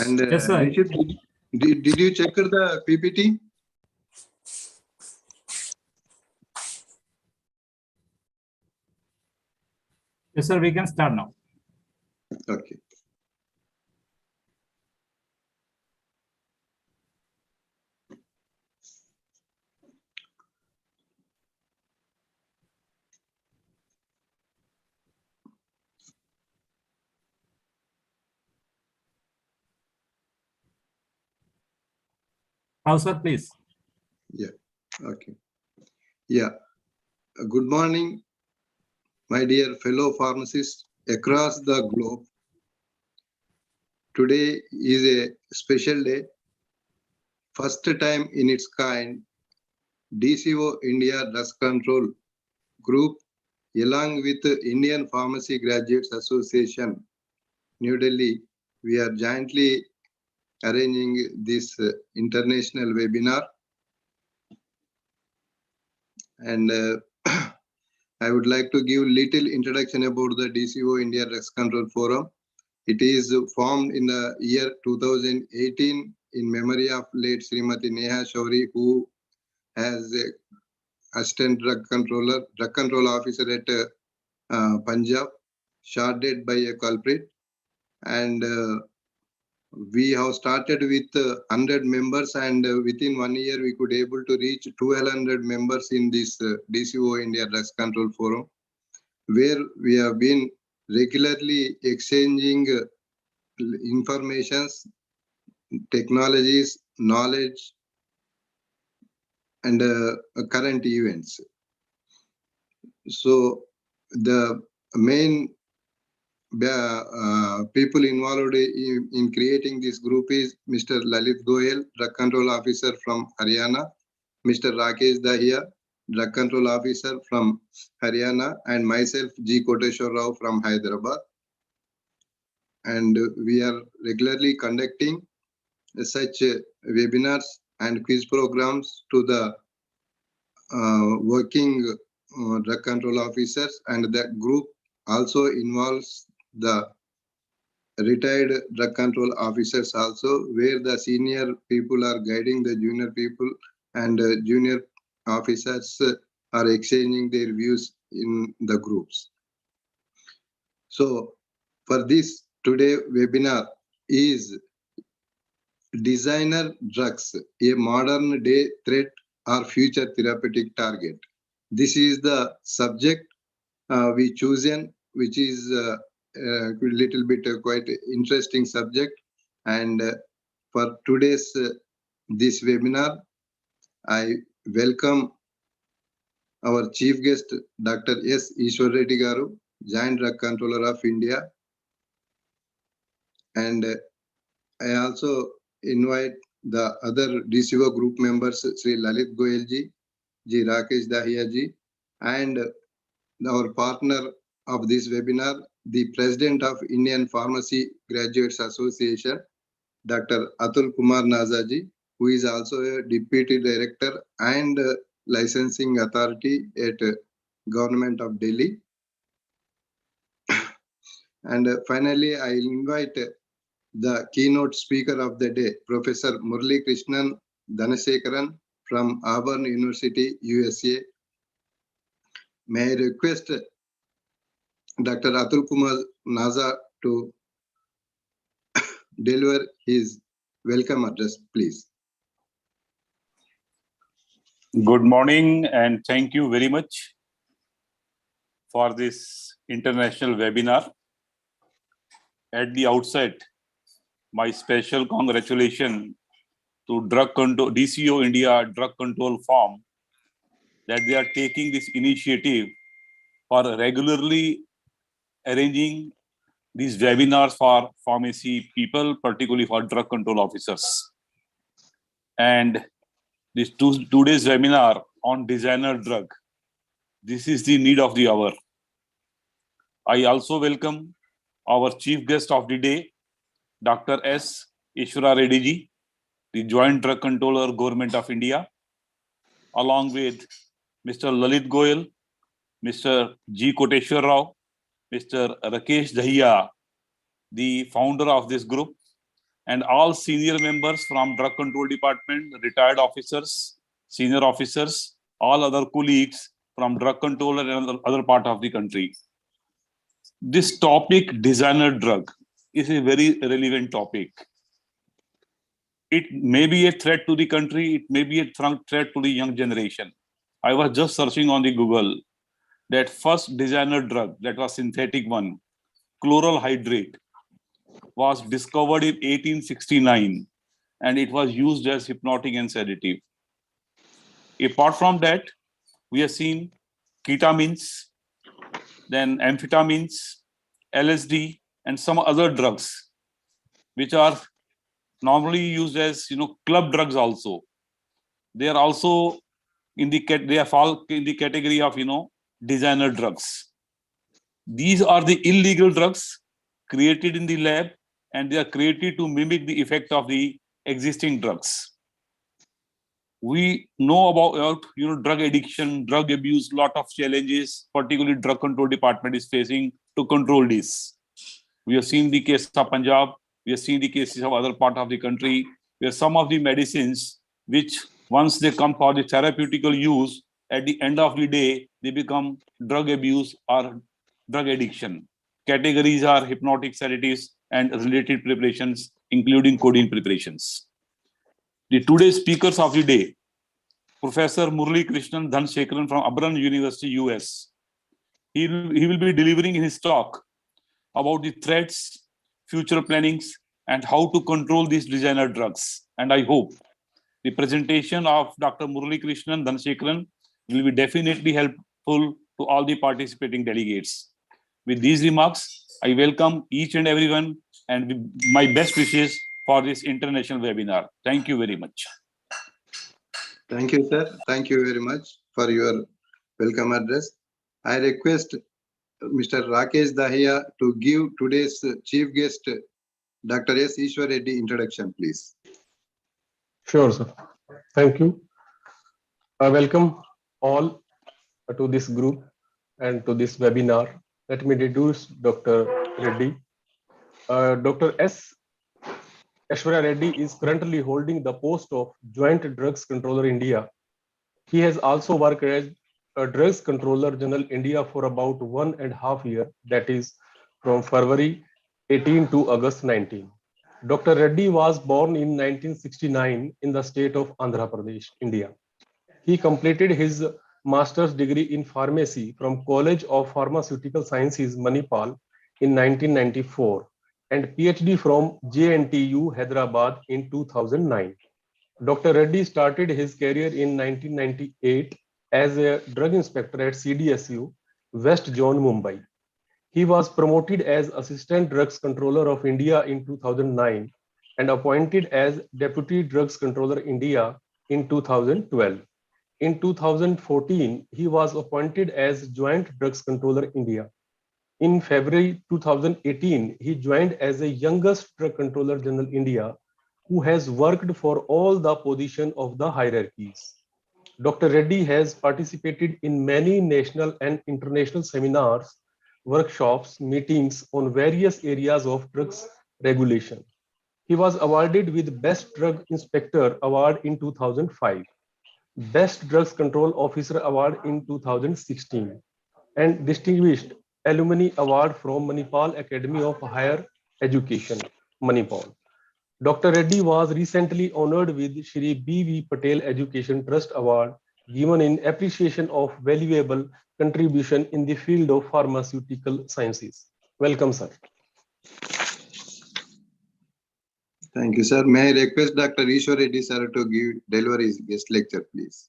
And Yes, sir. did you check the PPT? Yes, sir. We can start now. Okay. Now, sir, please. Yeah. Okay. Yeah. Good morning, my dear fellow pharmacists across the globe. Today is a special day. First time in its kind, DCO India Drug Control Group, along with Indian Pharmacy Graduates Association, New Delhi, we are jointly arranging this international webinar. And I would like to give little introduction about the DCO India Drugs Control Forum. It is formed in the year 2018 in memory of late Srimati Neha Shauri, who has a assistant drug control officer at Punjab, shot dead by a culprit. And we have started with 100 members, and within 1 year we could able to reach 1200 members in this DCO India Drugs Control Forum, where we have been regularly exchanging informations, technologies, knowledge, and current events. So the main people involved in creating this group is Mr. Lalit Goyal, Drug Control Officer from Haryana, Mr. Rakesh Dahiya, Drug Control Officer from Haryana, and myself, G. Koteshwar Rao from Hyderabad. And we are regularly conducting such webinars and quiz programs to the working drug control officers, and that group also involves the retired drug control officers also, where the senior people are guiding the junior people, and junior officers are exchanging their views in the groups. So for this, today webinar is Designer Drugs, a modern day threat or future therapeutic target. This is the subject we chosen, which is a little bit quite interesting subject. And for today's this webinar, I welcome our chief guest, Dr. S. Reddy Garu, Joint Drug Controller of India. And I also invite the other DCO group members, Sri Lalit Goyal ji, Ji Rakesh Dahiya ji, and our partner of this webinar, the President of Indian Pharmacy Graduates Association, Dr. Atul Kumar Nazaji, who is also a Deputy Director and Licensing Authority at Government of Delhi. And finally, I invite the keynote speaker of the day, Professor Muralikrishnan, Dhanasekaran from Auburn University, USA. May I request Dr. Atul Kumar Naza to deliver his welcome address, please. Good morning, and thank you very much for this international webinar. At the outset, my special congratulations to Drug Control, DCO India Drug Control Forum, that they are taking this initiative for regularly arranging these webinars for pharmacy people, particularly for drug control officers. And this today's webinar on designer drug, this is the need of the hour. I also welcome our chief guest of the day, Dr. S. Eswara Reddy ji, the Joint Drug Controller, Government of India, along with Mr. Lalit Goyal, Mr. G. Koteshwar Rao, Mr. Rakesh Dahiya, the founder of this group, and all senior members from Drug Control Department, retired officers, senior officers, all other colleagues from drug control and other part of the country. This topic, designer drug, is a very relevant topic. It may be a threat to the country, it may be a threat to the young generation. I was just searching on the Google that first designer drug, that was synthetic one, chloral hydrate, was discovered in 1869 and it was used as hypnotic and sedative. Apart from that, we have seen ketamines, then amphetamines, LSD, and some other drugs, which are normally used as club drugs also. They are also fall in the category of designer drugs. These are the illegal drugs created in the lab, and they are created to mimic the effect of the existing drugs. We know about drug addiction, drug abuse, lot of challenges, particularly drug control department is facing to control this. We have seen the case of Punjab, we have seen the cases of other part of the country, where some of the medicines, which once they come for the therapeutical use, at the end of the day, they become drug abuse or drug addiction. Categories are hypnotic sedatives and related preparations, including codeine preparations. The today's speakers of the day, Professor Muralikrishnan Dhanasekaran from AUBURNN University, US. He will be delivering his talk about the threats, future plannings, and how to control these designer drugs. And I hope the presentation of Dr. Muralikrishnan Dhanasekaran will be definitely helpful to all the participating delegates. With these remarks, I welcome each and everyone and with my best wishes for this international webinar. Thank you very much. Thank you, sir. Thank you very much for your welcome address. I request Mr. Rakesh Dahiya to give today's chief guest, Dr. S. Eswara Reddy, introduction, please. Sure, sir. Thank you. I welcome all to this group and to this webinar. Let me introduce Dr. Reddy. Dr. S. Eswara Reddy is currently holding the post of Joint Drugs Controller India. He has also worked as a Drugs Controller General India for about 1.5 years, that is from February 18 to August 19. Dr. Reddy was born in 1969 in the state of Andhra Pradesh, India. He completed his master's degree in pharmacy from College of Pharmaceutical Sciences, Manipal in 1994 and PhD from JNTU, Hyderabad in 2009. Dr. Reddy started his career in 1998 as a drug inspector at CDSU, West Zone, Mumbai. He was promoted as Assistant Drugs Controller of India in 2009 and appointed as Deputy Drugs Controller India in 2012. In 2014, he was appointed as Joint Drugs Controller India. In February 2018, he joined as the youngest Drug Controller General India, who has worked for all the positions of the hierarchies. Dr. Reddy has participated in many national and international seminars, workshops, meetings on various areas of drugs regulation. He was awarded with Best Drug Inspector Award in 2005, Best Drugs Control Officer Award in 2016, and Distinguished Alumni Award from Manipal Academy of Higher Education, Manipal. Dr. Reddy was recently honored with Shri B.V. Patel Education Trust Award given in appreciation of valuable contribution in the field of pharmaceutical sciences. Welcome, sir. Thank you, sir. May I request Dr. Eswara Reddy, sir, to deliver his guest lecture, please.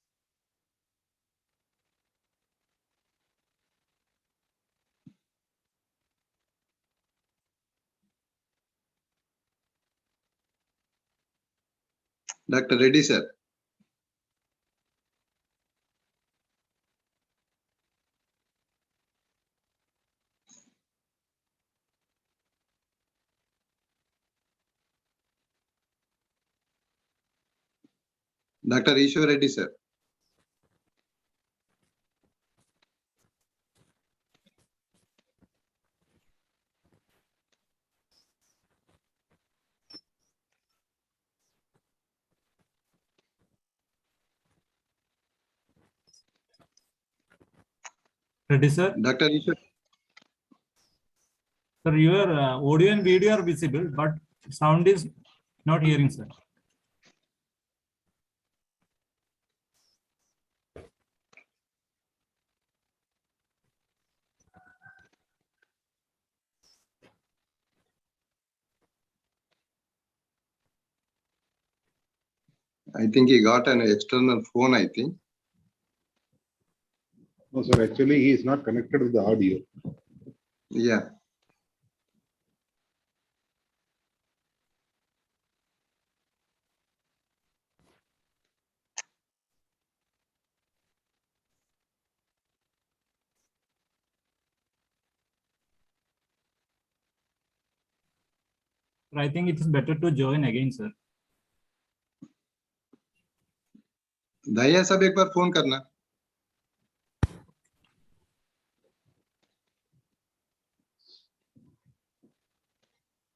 Dr. Reddy, sir. Dr. Eswara Reddy, sir. Reddy sir. Dr. Ishwar. Sir, your audio and video are visible, but sound is not hearing, sir. I think he got an external phone, I think. No, sir, actually, he is not connected with the audio. Yeah. I think it is better to join again, sir. दया साहब एक बार phone करना.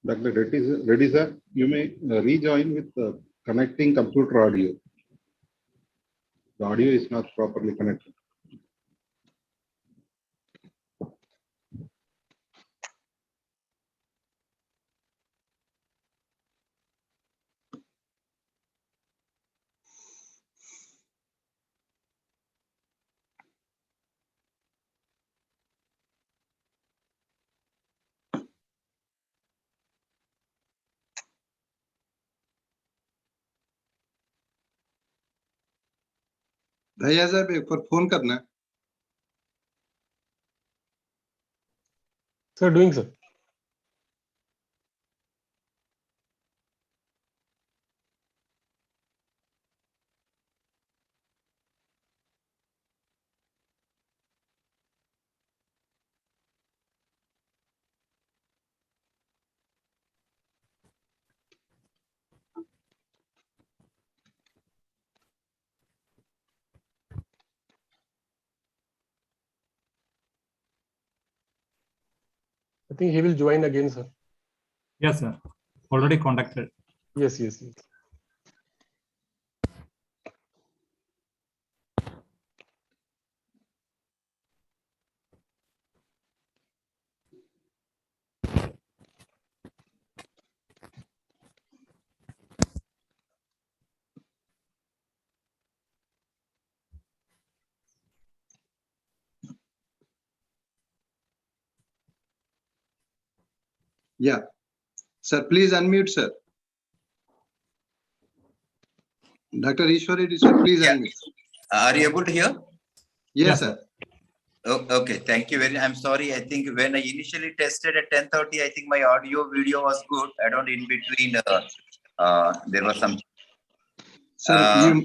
Dr. Reddy sir, you may rejoin with connecting computer audio. The audio is not properly connected. दया साहब एक बार phone करना. Sir, doing, sir. I think he will join again, sir. Yes, sir. Already contacted. Yes, yes, yes. Yeah. Sir, please unmute, sir. Dr. Ishwar Reddy, sir, please Yeah. unmute. Are you able to hear? Yes, Yes, sir. Oh, okay, thank you very. I'm sorry. I think when I initially tested at 10:30, I think my audio video was good. I don't in between. There was some. Sir,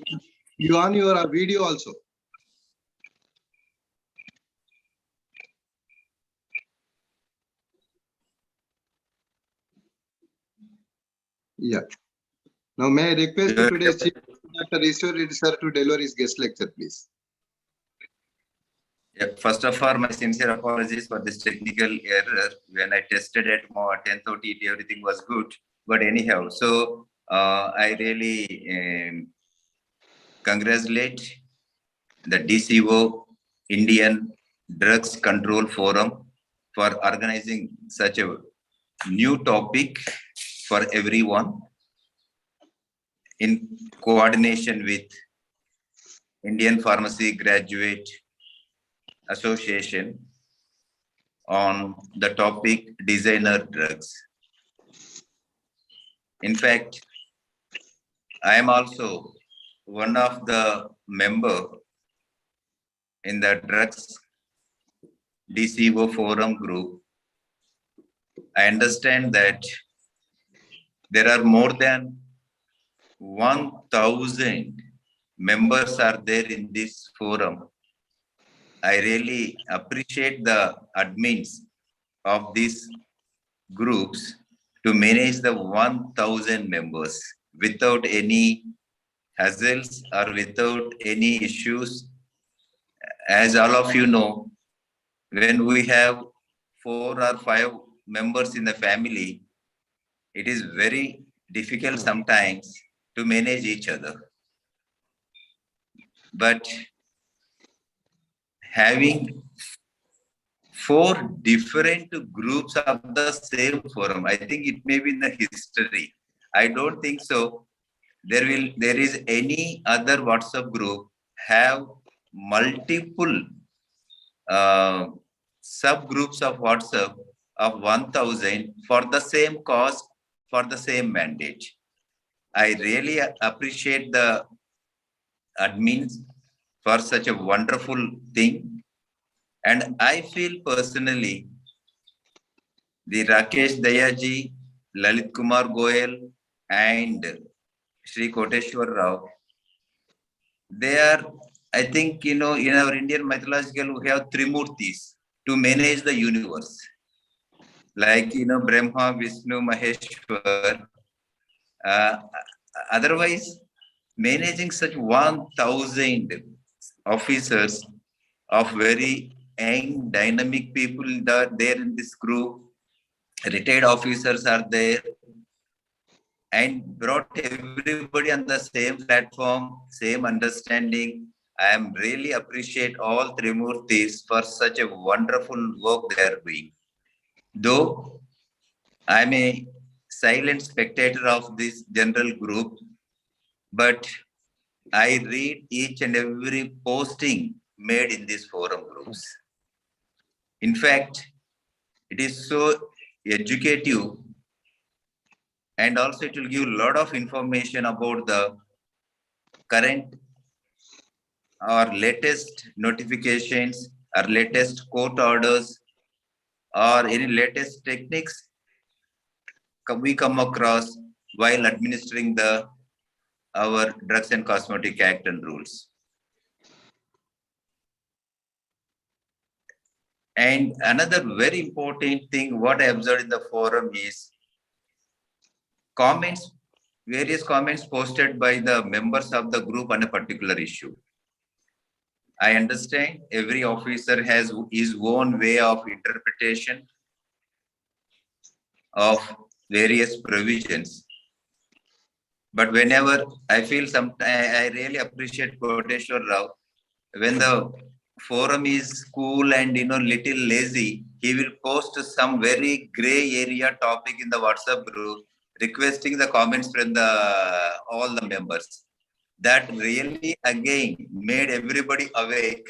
you on your video also. Yeah. Now, may I request today's chief, Dr. Ishwar Reddy, sir, to deliver his guest lecture, please. Yeah, first of all, my sincere apologies for this technical error. When I tested at 10:30, everything was good. But anyhow, so I really congratulate the DCO Indian Drugs Control Forum for organizing such a new topic for everyone in coordination with Indian Pharmacy Graduate Association on the topic designer drugs. In fact, I am also one of the member in the drugs DCO forum group. I understand that there are more than 1,000 members are there in this forum. I really appreciate the admins of these groups to manage the 1,000 members without any hassles or without any issues. As all of you know, when we have 4 or 5 members in the family, it is very difficult sometimes to manage each other. But having 4 different groups of the same forum. I think it may be in the history. I don't think so. There is any other WhatsApp group have multiple subgroups of WhatsApp of 1,000 for the same cause, for the same mandate. I really appreciate the admins for such a wonderful thing. And I feel personally, the Rakesh Dayaji, Lalit Kumar Goyal, and Sri Koteshwar Rao, they are, I think, in our Indian mythological, we have Trimurtis to manage the universe. Like, Brahma, Vishnu, Maheshwar. Otherwise, managing such 1,000 officers of very young, dynamic people that are there in this group, retired officers are there, and brought everybody on the same platform, same understanding. I am really appreciate all Trimurtis for such a wonderful work they are doing. Though I am a silent spectator of this general group, but I read each and every posting made in these forum groups. In fact, it is so educative, and also it will give a lot of information about the current or latest notifications or latest court orders or any latest techniques we come across while administering our Drugs and Cosmetic Act and rules. And another very important thing what I observed in the forum is various comments posted by the members of the group on a particular issue. I understand every officer has his own way of interpretation of various provisions. But whenever I feel I really appreciate Koteshwar Rao. When the forum is cool and little lazy, he will post some very gray area topic in the WhatsApp group, requesting the comments from all the members. That really again made everybody awake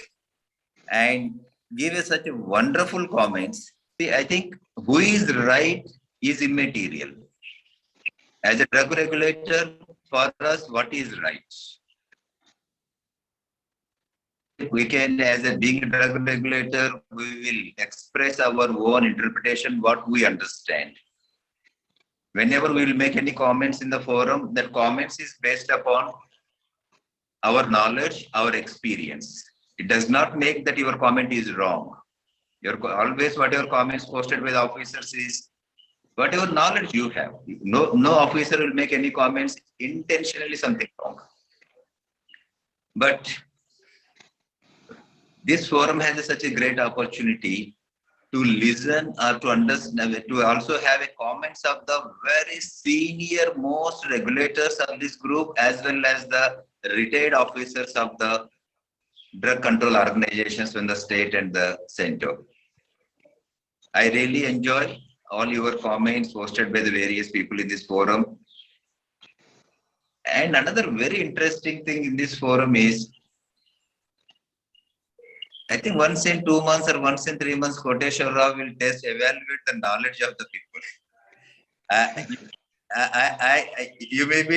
and gave us such a wonderful comments. See, I think who is right is immaterial. As a drug regulator, for us, what is right? We can, being a drug regulator, we will express our own interpretation, what we understand. Whenever we will make any comments in the forum, that comments is based upon our knowledge, our experience. It does not make that your comment is wrong. Always whatever comments posted by the officers is whatever knowledge you have. No officer will make any comments intentionally something wrong. But this forum has such a great opportunity to listen or to understand, to also have a comments of the very senior most regulators of this group, as well as the retired officers of the drug control organizations from the state and the center. I really enjoy all your comments posted by the various people in this forum. And another very interesting thing in this forum is, I think once in 2 months or once in 3 months, Koteshwar Rao will evaluate the knowledge of the people. You may be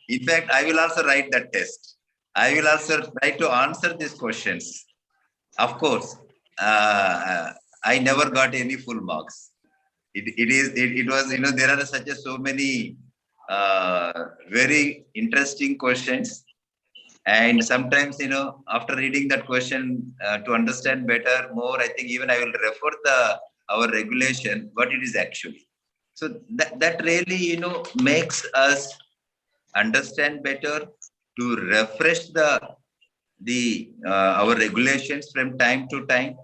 in fact, I will also write that test. I will also try to answer these questions. Of course, I never got any full marks. It was, there are so many very interesting questions. And sometimes, after reading that question, to understand better, more, I think even I will refer our regulation, what it is actually. So that really, makes us understand better, to refresh our regulations from time to time.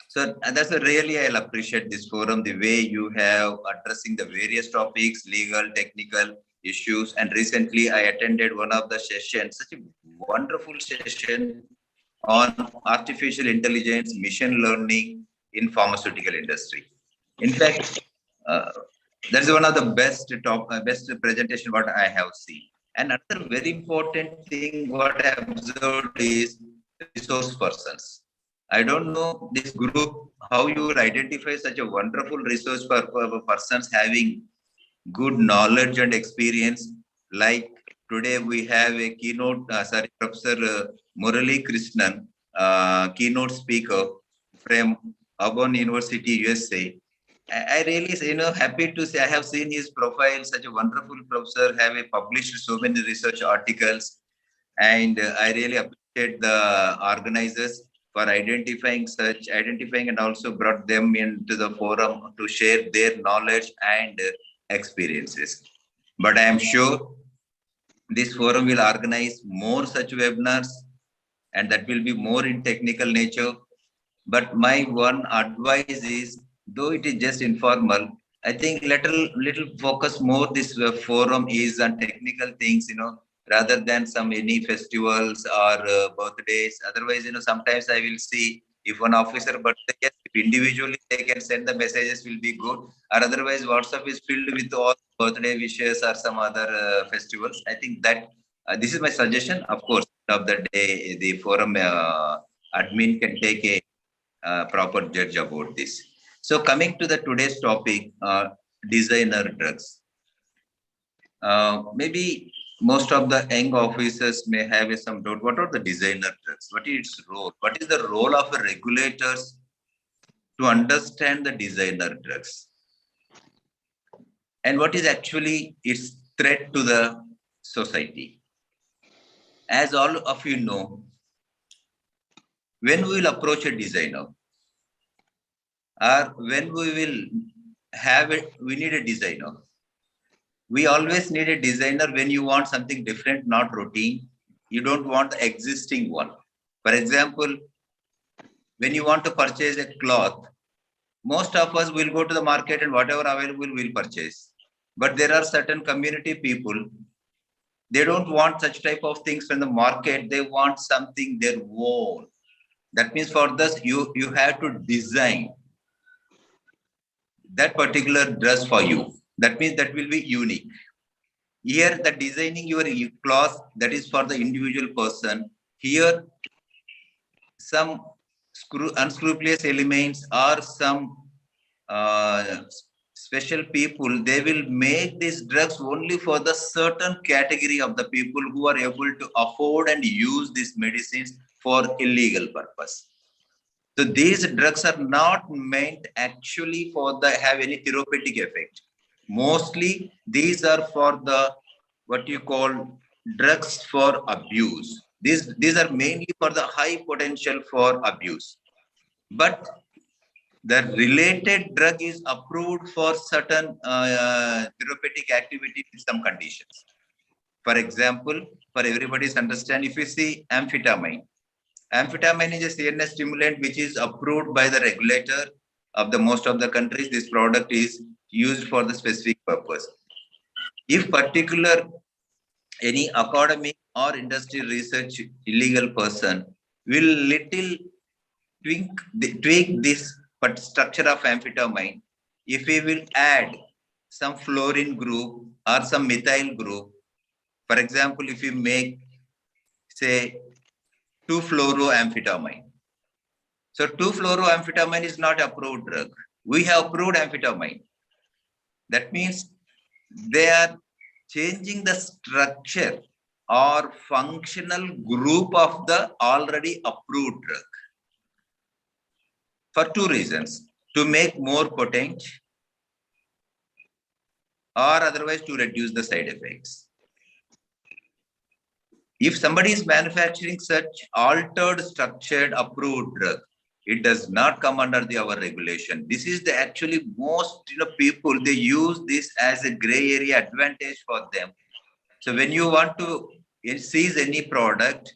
So that's really, I'll appreciate this forum, the way you have addressing the various topics, legal, technical issues. And recently I attended one of the sessions, such a wonderful session on artificial intelligence, machine learning in pharmaceutical industry. In fact, that's one of the best best presentation what I have seen. And another very important thing what I observed is resource persons. I don't know this group, how you will identify such a wonderful resource for persons having good knowledge and experience. Like today we have a keynote, Professor Muralikrishnan, keynote speaker from AUBURNN University, USA. I really, happy to say I have seen his profile, such a wonderful professor, have published so many research articles. And I really appreciate the organizers for identifying and also brought them into the forum to share their knowledge and experiences. But I am sure this forum will organize more such webinars, and that will be more in technical nature. But my one advice is, though it is just informal, I think little focus more this forum is on technical things, rather than any festivals or birthdays. Otherwise, sometimes I will see if one officer birthday, yes, individually they can send the messages will be good, or otherwise WhatsApp is filled with all birthday wishes or some other festivals. I think that this is my suggestion. Of course, end of the day, the forum admin can take a proper judge about this. So coming to the today's topic, designer drugs. Maybe most of the young officers may have some doubt. What are the designer drugs? What is its role? What is the role of regulators to understand the designer drugs? And what is actually its threat to the society? As all of you know, when we will approach a designer, or when we will have it, we need a designer. We always need a designer when you want something different, not routine. You don't want the existing one. For example, when you want to purchase a cloth, most of us will go to the market and whatever available we'll purchase. But there are certain community people, they don't want such type of things from the market. They want something their own. That means for this, you have to design that particular dress for you. That means that will be unique. Here, the designing your cloth, that is for the individual person. Here, some unscrupulous elements or some special people, they will make these drugs only for the certain category of the people who are able to afford and use these medicines for illegal purpose. So these drugs are not meant actually for have any therapeutic effect. Mostly these are for the what you call drugs for abuse. These are mainly for the high potential for abuse. But the related drug is approved for certain therapeutic activity with some conditions. For example, for everybody's understand, if you see amphetamine. Amphetamine is a CNS stimulant which is approved by the regulator of the most of the countries. This product is used for the specific purpose. If particular any academic or industry research illegal person will little tweak this structure of amphetamine, if we will add some fluorine group or some methyl group, for example, if you make say 2-fluoroamphetamine. So 2-fluoroamphetamine is not approved drug. We have approved amphetamine. That means they are changing the structure or functional group of the already approved drug. For two reasons: to make more potent or otherwise to reduce the side effects. If somebody is manufacturing such altered structured approved drug, it does not come under our regulation. This is the actually most people, they use this as a gray area advantage for them. So when you want to seize any product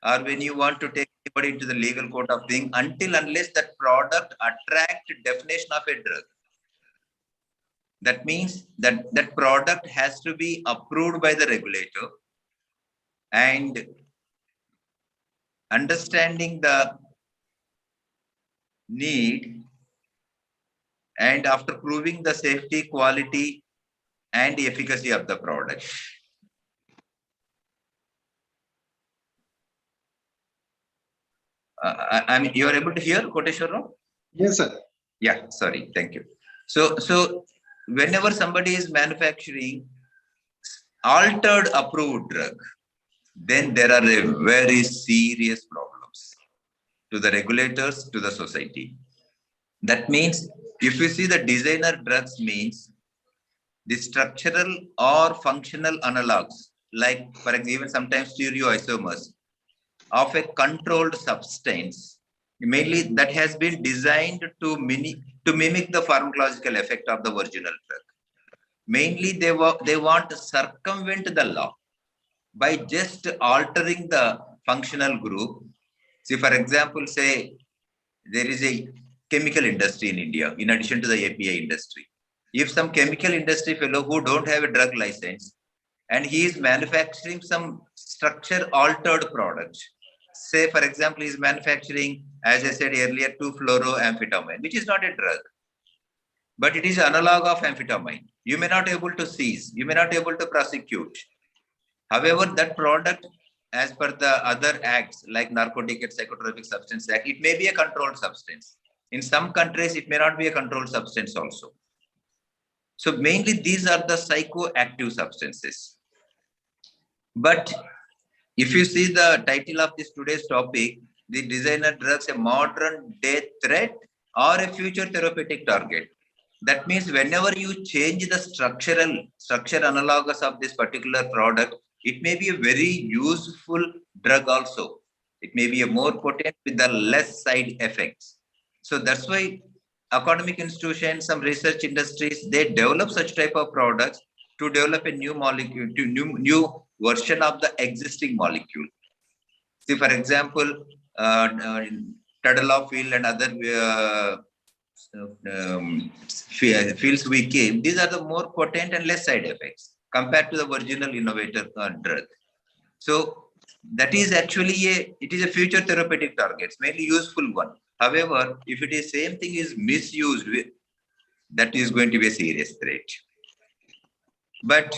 or when you want to take anybody into the legal court of thing, unless that product attract definition of a drug, that means that that product has to be approved by the regulator, and understanding the need, and after proving the safety, quality, and efficacy of the product. I mean, you are able to hear, Koteshwar? Yes, sir. Yeah, sorry, thank you. So whenever somebody is manufacturing altered approved drug, then there are very serious problems to the regulators, to the society. That means if you see the designer drugs means the structural or functional analogs, like for example, even sometimes stereoisomers of a controlled substance, mainly that has been designed to mimic the pharmacological effect of the original drug. Mainly they want to circumvent the law by just altering the functional group. See, for example, say there is a chemical industry in India, in addition to the API industry. If some chemical industry fellow who don't have a drug license and he is manufacturing some structure altered products, say for example, he is manufacturing, as I said earlier, 2-fluoroamphetamine, which is not a drug, but it is analog of amphetamine. You may not be able to seize, you may not be able to prosecute. However, that product, as per the other acts like Narcotic and Psychotropic Substance Act, it may be a controlled substance. In some countries, it may not be a controlled substance also. So mainly these are the psychoactive substances. But if you see the title of this today's topic, the designer drugs, a modern day threat or a future therapeutic target. That means whenever you change the structure analogous of this particular product, it may be a very useful drug also. It may be a more potent with the less side effects. So that's why academic institutions, some research industries, they develop such type of products to develop a new molecule, to new version of the existing molecule. See, for example, tadalafil and other fields we came, these are the more potent and less side effects compared to the original innovator drug. So that is actually it is a future therapeutic target, mainly useful one. However, if it is same thing is misused, that is going to be a serious threat. But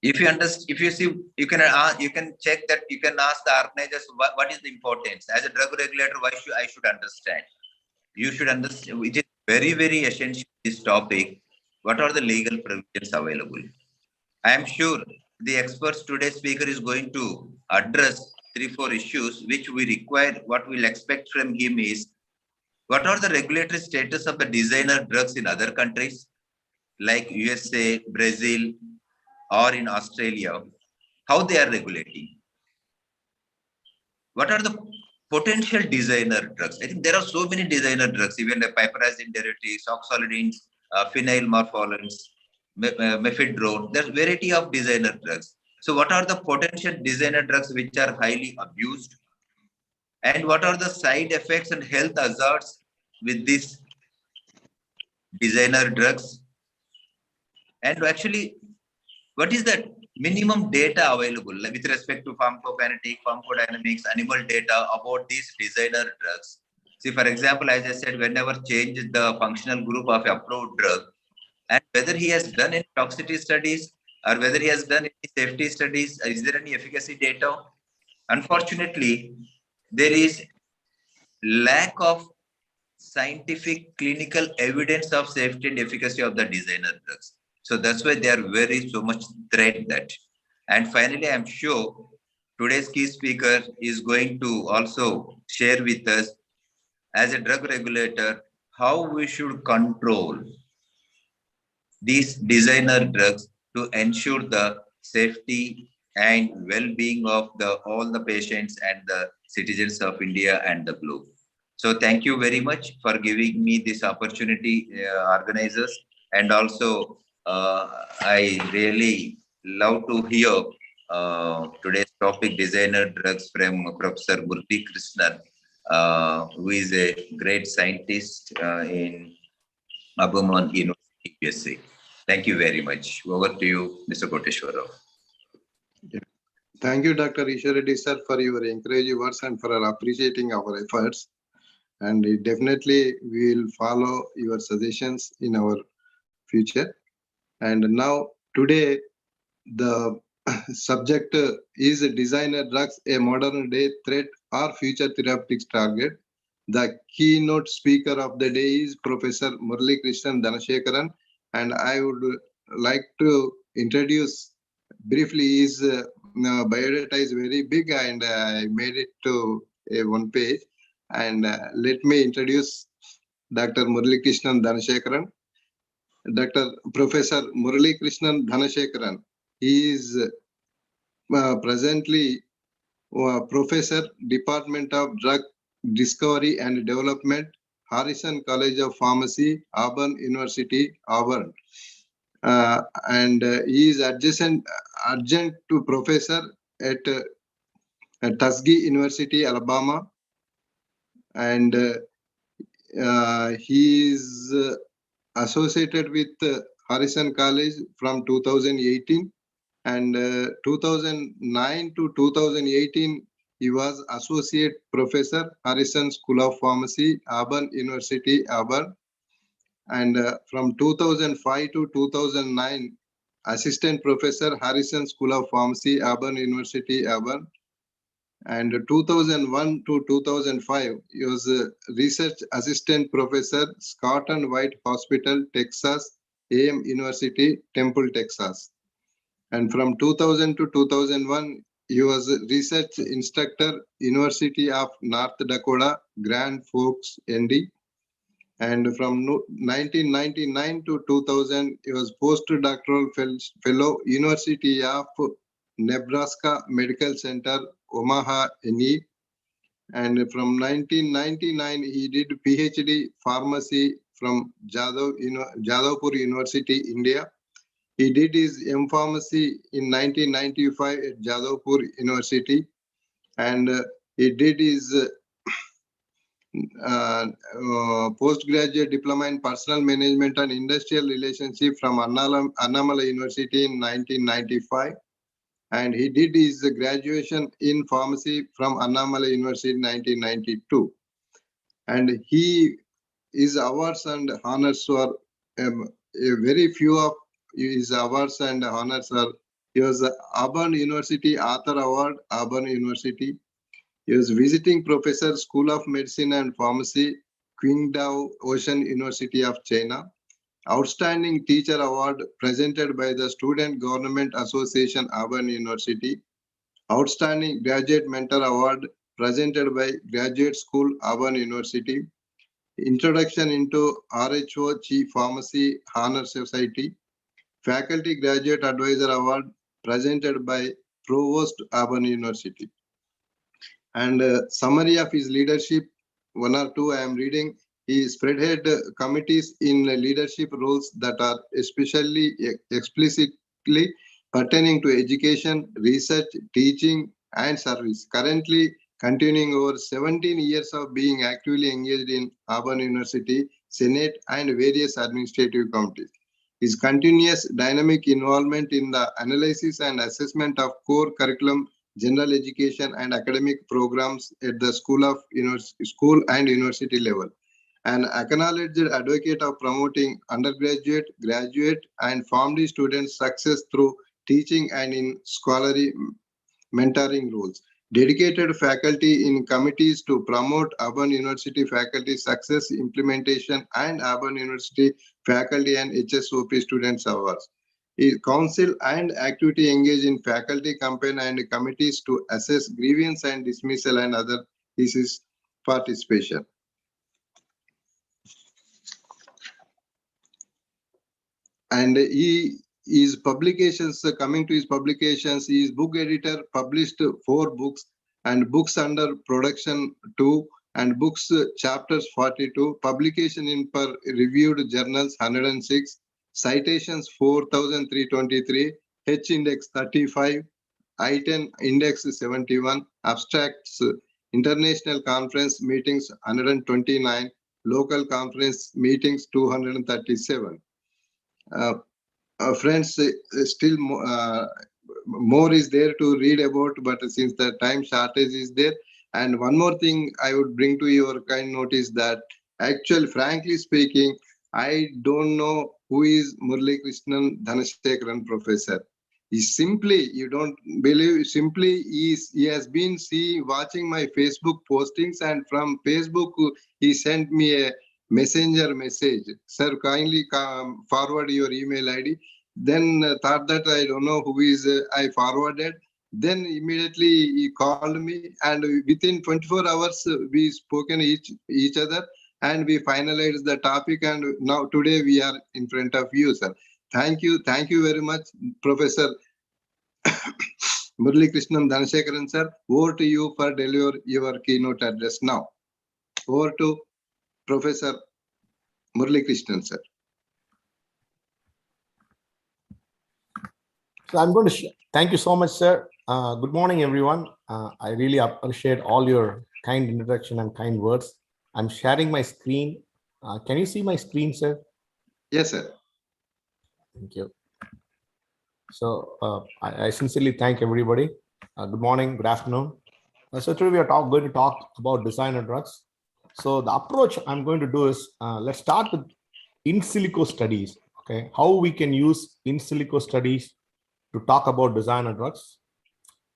if you understand, if you see, you can check that, you can ask the organizers what is the importance as a drug regulator. Why should I understand? You should understand, which is very, very essential, this topic. What are the legal provisions available? I am sure the experts today's speaker is going to address 3-4 issues which we require. What we'll expect from him is what are the regulatory status of the designer drugs in other countries like USA, Brazil, or in Australia, how they are regulating. What are the potential designer drugs? I think there are so many designer drugs, even the piperazine derivatives, oxolidines, phenylmorpholins, mephedrone. There's variety of designer drugs. So what are the potential designer drugs which are highly abused? And what are the side effects and health hazards with these designer drugs? And actually, what is the minimum data available with respect to pharmacokinetic, pharmacodynamics, animal data about these designer drugs? See, for example, as I said, whenever change the functional group of approved drug, and whether he has done any toxicity studies or whether he has done any safety studies, is there any efficacy data? Unfortunately, there is lack of scientific clinical evidence of safety and efficacy of the designer drugs. So that's why they are very so much threat that. And finally, I'm sure today's key speaker is going to also share with us as a drug regulator how we should control these designer drugs to ensure the safety and well-being of all the patients and the citizens of India and the globe. So thank you very much for giving me this opportunity, organizers. And also, I really love to hear today's topic, designer drugs, from Professor Muralikrishnan, who is a great scientist in AUBURNN University, USA. Thank you very much. Over to you, Mr. Koteshwara. Thank you, Dr. Ishwar Reddy sir, for your encouraging words and for appreciating our efforts. And definitely we will follow your suggestions in our future. And now today the subject is designer drugs, a modern day threat or future therapeutics target. The keynote speaker of the day is Professor Muralikrishnan Dhanasekaran, and I would like to introduce briefly his biodata is very big, and I made it to a one page. And let me introduce Dr. Muralikrishnan Dhanasekaran. Dr. Professor Muralikrishnan Dhanasekaran. He is presently Professor, Department of Drug Discovery and Development, Harrison College of Pharmacy, Auburn University, Auburn. And he is adjunct to professor at Tuskegee University, Alabama. And he is associated with Harrison College from 2018. And 2009 to 2018, he was associate professor, Harrison School of Pharmacy, Auburn University, Auburn. And from 2005 to 2009, assistant professor, Harrison School of Pharmacy, Auburn University, Auburn. And 2001 to 2005, he was a research assistant professor, Scott and White Hospital, Texas, AM University, Temple, Texas. And from 2000 to 2001, he was a research instructor, University of North Dakota, Grand Forks, ND. And from 1999 to 2000, he was postdoctoral fellow, University of Nebraska Medical Center, Omaha, NE. And from 1999, he did PhD pharmacy from Jadavpur University, India. He did his M.Pharmacy in 1995 at Jadavpur University, and he did his postgraduate diploma in personal management and industrial relationship from Annamalai University in 1995, and he did his graduation in pharmacy from Annamalai University in 1992. And his awards and honors were a very few of his awards and honors are, he was the Auburn University Author Award, Auburn University. He was visiting professor, School of Medicine and Pharmacy, Qingdao Ocean University of China. Outstanding Teacher Award presented by the Student Government Association, Auburn University. Outstanding Graduate Mentor Award presented by Graduate School, Auburn University. Introduction into RHO Chief Pharmacy Honor Society. Faculty Graduate Advisor Award presented by Provost, Auburn University. And summary of his leadership, one or two I am reading. He spearhead committees in leadership roles that are especially explicitly pertaining to education, research, teaching, and service. Currently continuing over 17 years of being actively engaged in Auburn University, Senate, and various administrative committees. His continuous dynamic involvement in the analysis and assessment of core curriculum, general education, and academic programs at the school and university level. An acknowledged advocate of promoting undergraduate, graduate, and PharmD students' success through teaching and in scholarly mentoring roles. Dedicated faculty in committees to promote Auburn University faculty success implementation and Auburn University faculty and HSOP students awards. Council and activity engaged in faculty campaign and committees to assess grievance and dismissal and other thesis participation. And his publications, coming to his publications, he is book editor, published 4 books, and books under production 2, and books chapters 42, publication in per reviewed journals 106, citations 4,323, H index 35, I-10 index 71, abstracts, international conference meetings 129, local conference meetings 237. Friends, still more is there to read about, but since the time shortage is there. And one more thing I would bring to your kind notice that actually, frankly speaking, I don't know who is Muralikrishnan Dhanasekaran professor. He simply, you don't believe, simply he has been watching my Facebook postings, and from Facebook he sent me a messenger message. Sir, kindly forward your email ID. Then thought that I don't know who is, I forwarded. Then immediately he called me, and within 24 hours we spoken each other, and we finalized the topic. And now today we are in front of you, sir. Thank you very much, Professor Muralikrishnan Dhanasekaran, sir. Over to you for deliver your keynote address now. Over to Professor Muralikrishnan, sir. So I'm going to thank you so much, sir. Good morning, everyone. I really appreciate all your kind introduction and kind words. I'm sharing my screen. Can you see my screen, sir? Yes, sir. Thank you. So I sincerely thank everybody. Good morning, good afternoon. So today we are going to talk about designer drugs. So the approach I'm going to do is, let's start with in silico studies. Okay, how we can use in silico studies to talk about designer drugs,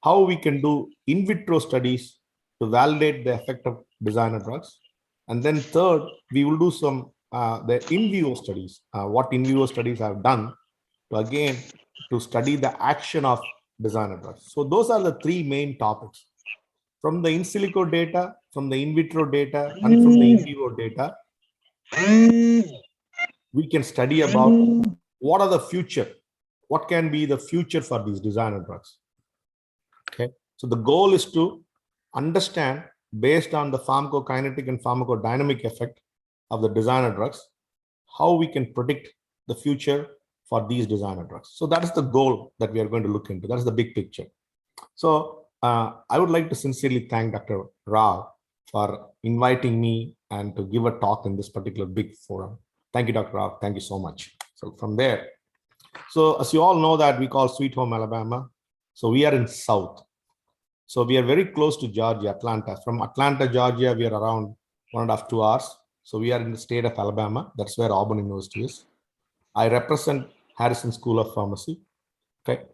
how we can do in vitro studies to validate the effect of designer drugs. And then third, we will do some the in vivo studies, what in vivo studies I've done to study the action of designer drugs. So those are the three main topics. From the in silico data, from the in vitro data, and from the in vivo data, we can study about what are the future, what can be the future for these designer drugs. Okay, so the goal is to understand, based on the pharmacokinetic and pharmacodynamic effect of the designer drugs, how we can predict the future for these designer drugs. So that is the goal that we are going to look into. That is the big picture. So I would like to sincerely thank Dr. Rao for inviting me and to give a talk in this particular big forum. Thank you, Dr. Rao. Thank you so much. So from there, so as you all know that we call Sweet Home, Alabama. So we are in South. So we are very close to Georgia, Atlanta. From Atlanta, Georgia, we are around 1.5 to 2 hours. So we are in the state of Alabama. That's where Auburn University is. I represent Harrison School of Pharmacy. Okay.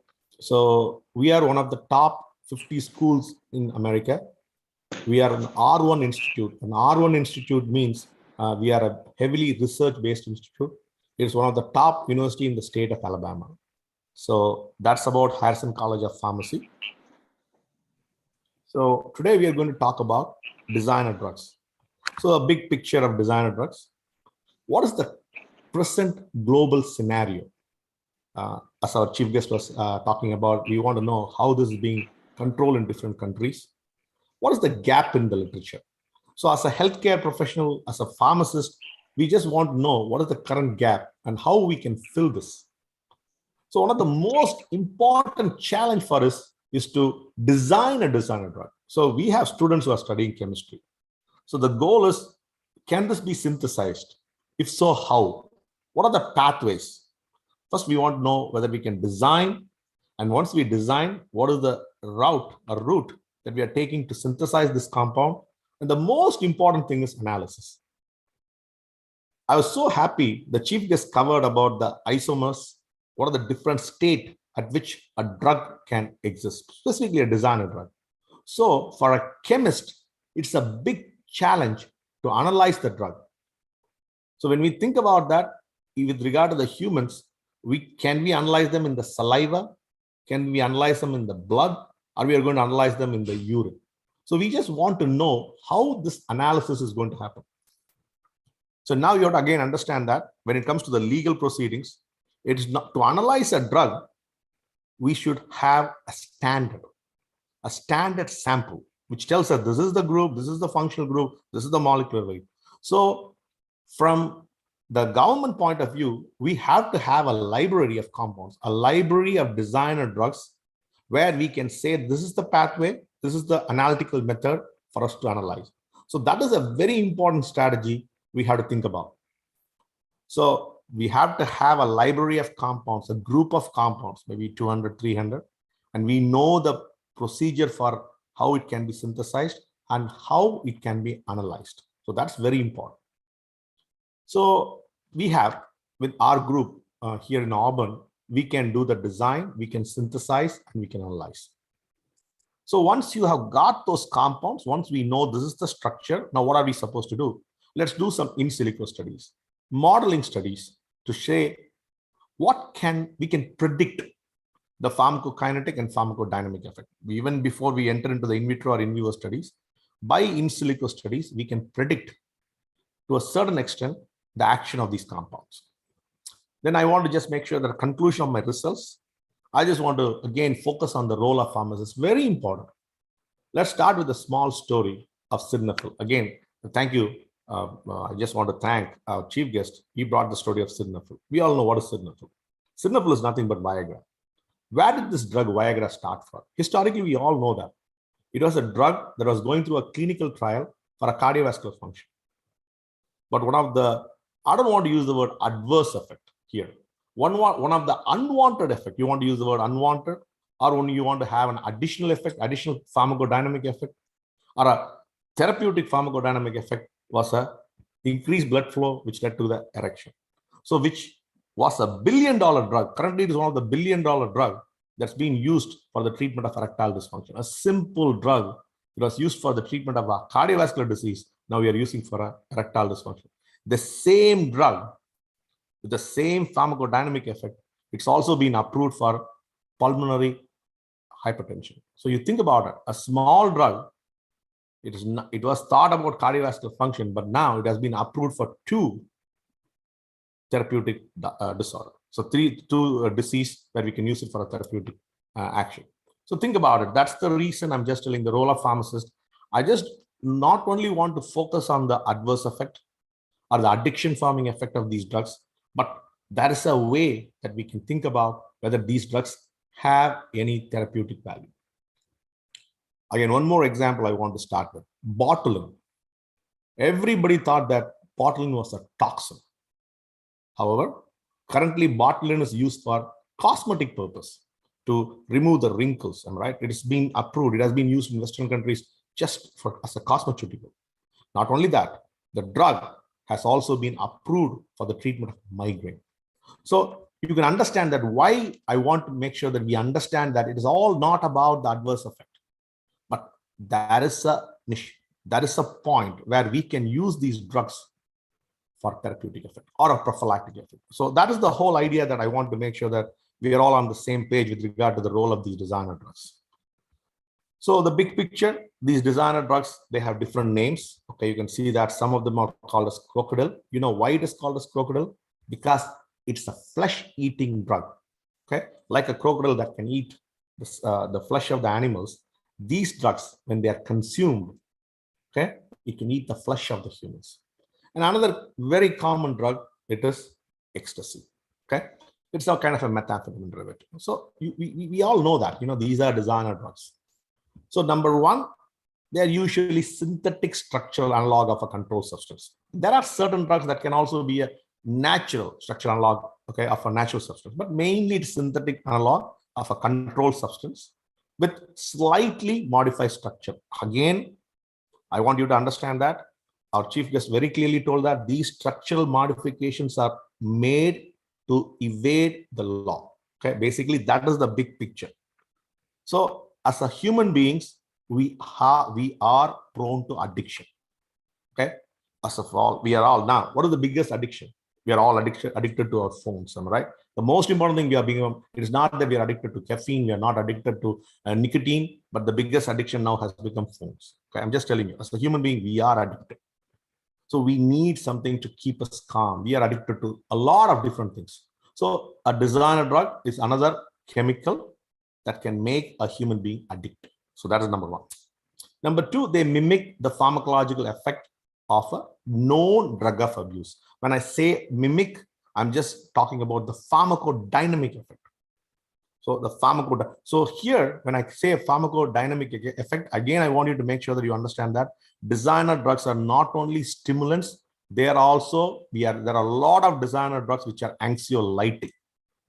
So we are one of the top 50 schools in America. We are an R1 institute. An R1 institute means we are a heavily research-based institute. It's one of the top university in the state of Alabama. So that's about Harrison College of Pharmacy. So today we are going to talk about designer drugs. So a big picture of designer drugs. What is the present global scenario? As our chief guest was talking about, we want to know how this is being controlled in different countries. What is the gap in the literature? So as a healthcare professional, as a pharmacist, we just want to know what is the current gap and how we can fill this. So one of the most important challenge for us is to design a designer drug. So we have students who are studying chemistry. So the goal is, can this be synthesized? If so, how? What are the pathways? First, we want to know whether we can design. And once we design, what is the route that we are taking to synthesize this compound? And the most important thing is analysis. I was so happy the chief guest covered about the isomers. What are the different states at which a drug can exist, specifically a designer drug. So for a chemist, it's a big challenge to analyze the drug. So when we think about that, with regard to the humans, can we analyze them in the saliva? Can we analyze them in the blood? Or we are going to analyze them in the urine? So we just want to know how this analysis is going to happen. So now you have to again understand that when it comes to the legal proceedings, it is not to analyze a drug, we should have a standard sample, which tells us this is the group, this is the functional group, this is the molecular weight. So from the government point of view, we have to have a library of compounds, a library of designer drugs, where we can say this is the pathway, this is the analytical method for us to analyze. So that is a very important strategy we have to think about. So we have to have a library of compounds, a group of compounds, maybe 200, 300, And we know the procedure for how it can be synthesized and how it can be analyzed. So that's very important. So we have with our group here in Auburn, we can do the design, we can synthesize, and we can analyze. So once you have got those compounds, once we know this is the structure, now what are we supposed to do? Let's do some in silico studies, modeling studies to say what we can predict the pharmacokinetic and pharmacodynamic effect. Even before we enter into the in vitro or in vivo studies, by in silico studies, we can predict to a certain extent the action of these compounds. Then I want to just make sure that the conclusion of my results, I just want to again focus on the role of pharmacists. Very important. Let's start with a small story of sildenafil. Again, thank you. I just want to thank our chief guest. He brought the story of sildenafil. We all know what is sildenafil. Sildenafil is nothing but Viagra. Where did this drug Viagra start from? Historically, we all know that. It was a drug that was going through a clinical trial for a cardiovascular function. But one of the, I don't want to use the word adverse effect here. One of the unwanted effect, you want to use the word unwanted, or when you want to have an additional effect, additional pharmacodynamic effect, or a therapeutic pharmacodynamic effect was a increased blood flow, which led to the erection. So which was a $1 billion drug. Currently, it is one of the $1 billion drug that's being used for the treatment of erectile dysfunction. A simple drug that was used for the treatment of a cardiovascular disease. Now we are using for a erectile dysfunction. The same drug with the same pharmacodynamic effect, it's also been approved for pulmonary hypertension. So you think about it, a small drug, it was thought about cardiovascular function, but now it has been approved for 2 therapeutic disorder. So two disease where we can use it for a therapeutic action. So think about it. That's the reason I'm just telling the role of pharmacist. I just not only want to focus on the adverse effect or the addiction forming effect of these drugs, but there is a way that we can think about whether these drugs have any therapeutic value. Again, one more example I want to start with. Botulinum. Everybody thought that botulinum was a toxin. However, currently botulinum is used for cosmetic purpose to remove the wrinkles. Right? It is being approved. It has been used in Western countries just as a cosmeceutical. Not only that, the drug has also been approved for the treatment of migraine. So you can understand that why I want to make sure that we understand that it is all not about the adverse effect, but there is a niche. That is a point where we can use these drugs for therapeutic effect or a prophylactic effect. So that is the whole idea that I want to make sure that we are all on the same page with regard to the role of these designer drugs. So the big picture, these designer drugs, they have different names. Okay, you can see that some of them are called as crocodile. You know why it is called as crocodile? Because it's a flesh-eating drug. Okay, like a crocodile that can eat the flesh of the animals. These drugs, when they are consumed, okay, it can eat the flesh of the humans. And another very common drug, it is ecstasy. Okay, it's a kind of a methamphetamine derivative. So we all know that, these are designer drugs. So number one, they are usually synthetic structural analog of a controlled substance. There are certain drugs that can also be a natural structural analog, okay, of a natural substance, but mainly it's synthetic analog of a controlled substance with slightly modified structure. Again, I want you to understand that our chief guest very clearly told that these structural modifications are made to evade the law. Okay, basically that is the big picture. So as a human beings, we are prone to addiction. Okay, as of all, we are all now. What is the biggest addiction? We are all addicted to our phones. Am I right? The most important thing we are being, it is not that we are addicted to caffeine, we are not addicted to nicotine, but the biggest addiction now has become phones. Okay, I'm just telling you, as a human being, we are addicted. So we need something to keep us calm. We are addicted to a lot of different things. So a designer drug is another chemical that can make a human being addicted. So that is number one. Number two, they mimic the pharmacological effect of a known drug of abuse. When I say mimic, I'm just talking about the pharmacodynamic effect. So here, when I say a pharmacodynamic effect, again, I want you to make sure that you understand that designer drugs are not only stimulants, they are also, there are a lot of designer drugs which are anxiolytic,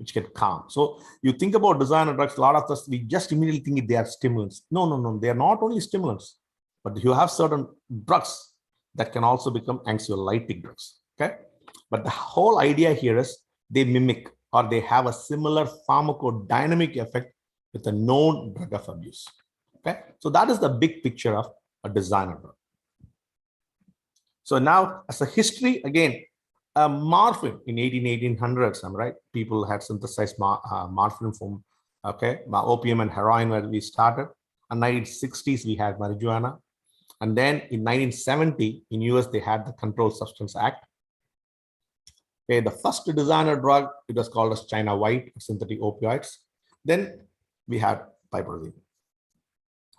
which can calm. So you think about designer drugs, a lot of us, we just immediately think they are stimulants. No, they are not only stimulants, but you have certain drugs that can also become anxiolytic drugs, okay? But the whole idea here is they mimic or they have a similar pharmacodynamic effect with a known drug of abuse, okay? So that is the big picture of a designer drug. So now as a history, again, morphine in 1800s, I'm right, people had synthesized morphine from, okay, opium and heroin where we started. In 1960s, we had marijuana. And then in 1970, in US, they had the Controlled Substance Act. Okay, the first designer drug, it was called as China White, synthetic opioids. Then we had piperazine.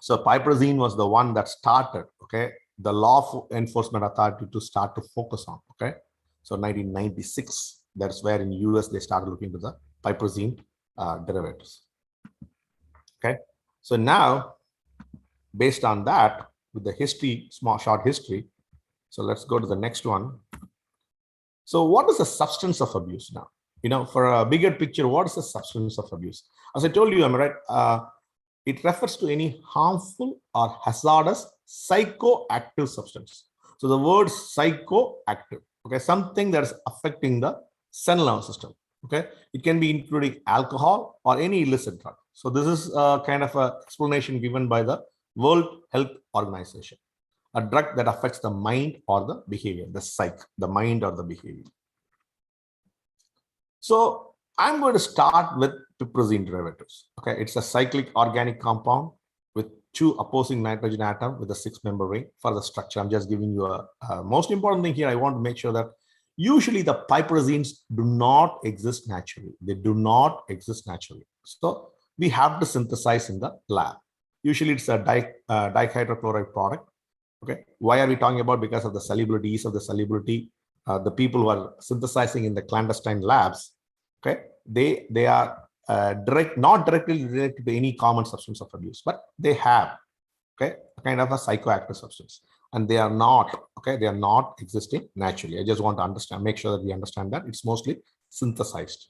So piperazine was the one that started, okay, the law enforcement authority to start to focus on, okay. So 1996, that's where in US, they started looking into the piperazine derivatives, okay. So now, based on that, with the history, short history, so let's go to the next one. So what is the substance of abuse now? You know, for a bigger picture, what is the substance of abuse? As I told you, I'm right, it refers to any harmful or hazardous psychoactive substance. So the word psychoactive, okay, something that is affecting the central nervous system, okay? It can be including alcohol or any illicit drug. So this is a kind of a explanation given by the World Health Organization. A drug that affects the mind or the behavior, the psyche, the mind or the behavior. So I'm going to start with piperazine derivatives. Okay, it's a cyclic organic compound with 2 opposing nitrogen atoms with a 6-member ring for the structure. I'm just giving you a most important thing here. I want to make sure that usually the piperazines do not exist naturally. They do not exist naturally. So we have to synthesize in the lab. Usually it's a dihydrochloride product. Okay, why are we talking about? Because of the solubility, ease of the solubility. The people who are synthesizing in the clandestine labs, okay, they are not directly related to any common substance of abuse, but they have, okay, kind of a psychoactive substance, and they are not, okay, they are not existing naturally. I just want to understand, make sure that we understand that it's mostly synthesized.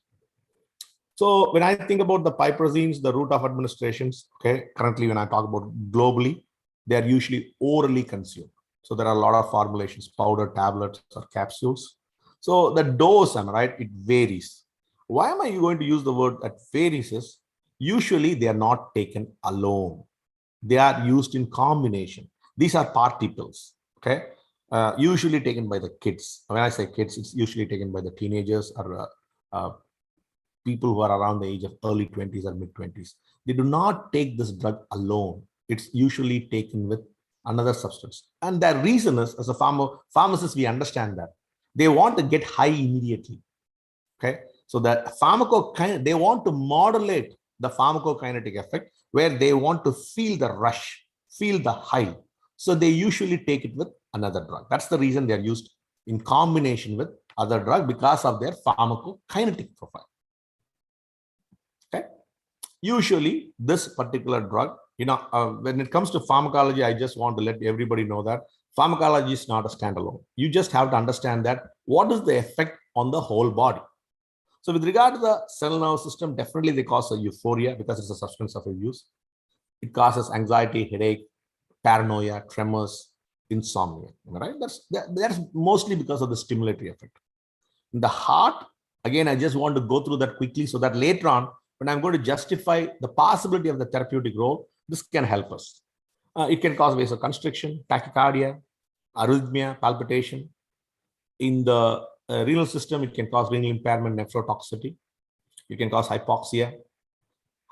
So when I think about the piperazines, the route of administrations, okay, currently when I talk about globally, they are usually orally consumed. So there are a lot of formulations, powder, tablets, or capsules. So the dose, am I right, it varies. Why am I going to use the word that varies is usually they are not taken alone. They are used in combination. These are party pills, okay? Usually taken by the kids. When I say kids, it's usually taken by the teenagers or people who are around the age of early 20s or mid 20s. They do not take this drug alone. It's usually taken with another substance. And the reason is, as a pharmacist, we understand that they want to get high immediately. Okay, so that they want to modulate the pharmacokinetic effect where they want to feel the rush, feel the high. So they usually take it with another drug. That's the reason they are used in combination with other drug because of their pharmacokinetic profile. Okay, usually this particular drug, you know, when it comes to pharmacology, I just want to let everybody know that pharmacology is not a standalone. You just have to understand that what is the effect on the whole body. So with regard to the central nervous system, definitely they cause a euphoria because it's a substance of abuse. It causes anxiety, headache, paranoia, tremors, insomnia. Right? That's mostly because of the stimulatory effect. In the heart, again, I just want to go through that quickly so that later on, when I'm going to justify the possibility of the therapeutic role, this can help us. It can cause vasoconstriction, tachycardia, arrhythmia, palpitation. In the renal system, it can cause renal impairment, nephrotoxicity. It can cause hypoxia,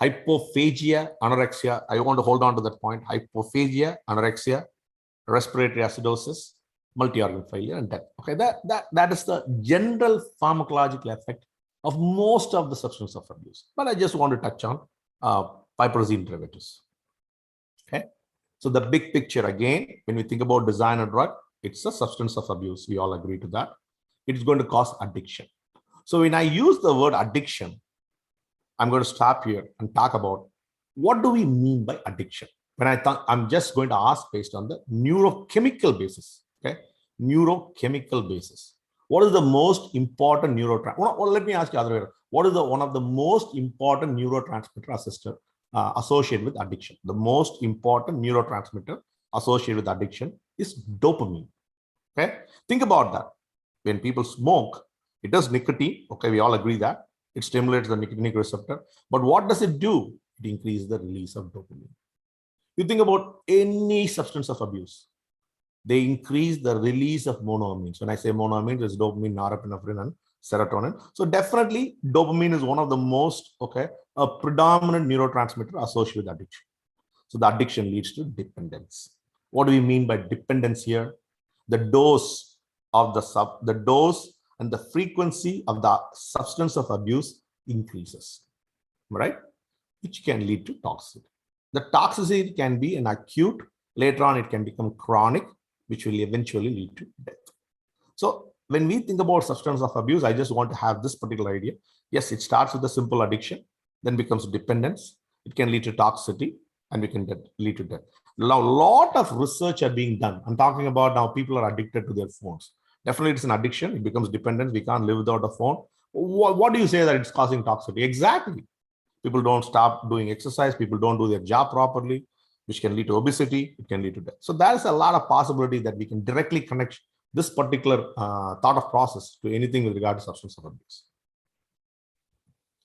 hypophagia, anorexia. I want to hold on to that point. Hypophagia, anorexia, respiratory acidosis, multi-organ failure, and death. Okay, that is the general pharmacological effect of most of the substance of abuse. But I just want to touch on piperazine derivatives. Okay, so the big picture again, when we think about designer drug, it's a substance of abuse. We all agree to that. It's going to cause addiction. So when I use the word addiction, I'm going to stop here and talk about what do we mean by addiction. When I'm just going to ask based on the neurochemical basis. Okay, neurochemical basis. What is the most important neurotransmitter? Well, let me ask you other way. What is one of the most important neurotransmitter associated with addiction? The most important neurotransmitter associated with addiction is dopamine. Okay, think about that. When people smoke, it does nicotine. Okay, we all agree that it stimulates the nicotinic receptor. But what does it do? It increases the release of dopamine. You think about any substance of abuse, they increase the release of monoamines. When I say monoamines, it's dopamine, norepinephrine, and serotonin. So definitely, dopamine is one of the most a predominant neurotransmitter associated with addiction. So the addiction leads to dependence. What do we mean by dependence here? The dose of the dose and the frequency of the substance of abuse increases, right? Which can lead to toxicity. The toxicity can be an acute. Later on, it can become chronic, which will eventually lead to death. So when we think about substance of abuse, I just want to have this particular idea. Yes, it starts with a simple addiction, then becomes dependence. It can lead to toxicity, and we can lead to death. Now, a lot of research are being done. I'm talking about now people are addicted to their phones. Definitely, it's an addiction. It becomes dependence. We can't live without a phone. What do you say that it's causing toxicity? Exactly. People don't stop doing exercise. People don't do their job properly, which can lead to obesity. It can lead to death. So there's a lot of possibility that we can directly connect this particular thought of process to anything with regard to substance of abuse.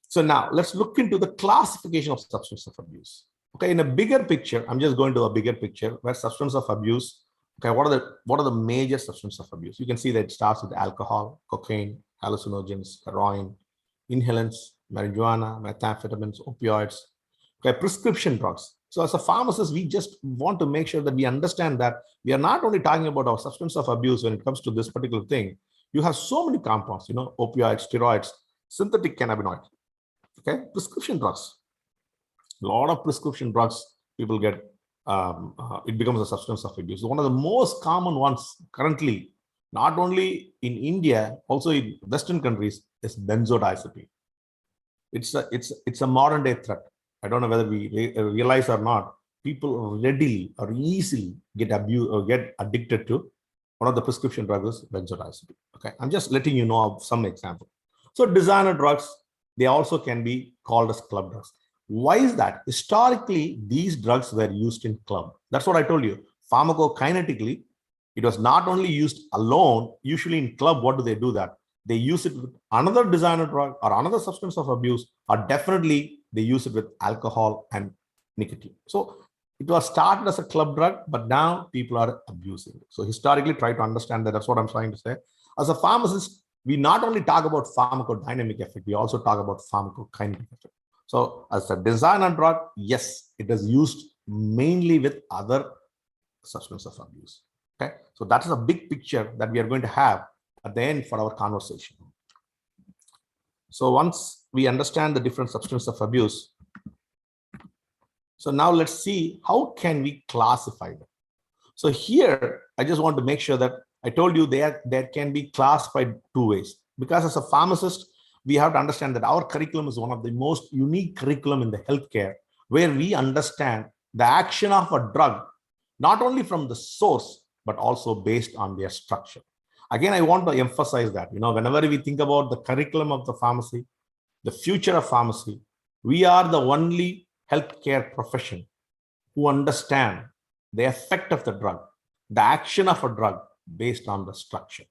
So now let's look into the classification of substance of abuse. Okay, in a bigger picture, I'm just going to a bigger picture where substance of abuse. Okay, what are the major substance of abuse? You can see that it starts with alcohol, cocaine, hallucinogens, heroin, inhalants, marijuana, methamphetamines, opioids, okay, prescription drugs. So as a pharmacist, we just want to make sure that we understand that we are not only talking about our substance of abuse when it comes to this particular thing. You have so many compounds, opioids, steroids, synthetic cannabinoids, okay, prescription drugs. A lot of prescription drugs people get, it becomes a substance of abuse. One of the most common ones currently, not only in India, also in Western countries, is benzodiazepine. It's a modern day threat. I don't know whether we realize or not. People readily or easily get abused or get addicted to one of the prescription drugs, benzodiazepine. Okay, I'm just letting you know of some example. So designer drugs, they also can be called as club drugs. Why is that? Historically, these drugs were used in club. That's what I told you. Pharmacokinetically, it was not only used alone. Usually in club, what do they do that? They use it with another designer drug or another substance of abuse, or definitely they use it with alcohol and nicotine. So it was started as a club drug, but now people are abusing it. So historically, try to understand that. That's what I'm trying to say. As a pharmacist, we not only talk about pharmacodynamic effect, we also talk about pharmacokinetic effect. So as a designer drug, yes, it is used mainly with other substance of abuse. Okay, so that is a big picture that we are going to have at the end for our conversation. So once we understand the different substance of abuse, so now let's see how can we classify them. So here, I just want to make sure that I told you that can be classified two ways, because as a pharmacist, we have to understand that our curriculum is one of the most unique curriculum in the healthcare, where we understand the action of a drug, not only from the source, but also based on their structure. Again, I want to emphasize that, whenever we think about the curriculum of the pharmacy, the future of pharmacy, we are the only healthcare profession who understand the effect of the drug, the action of a drug based on the structure.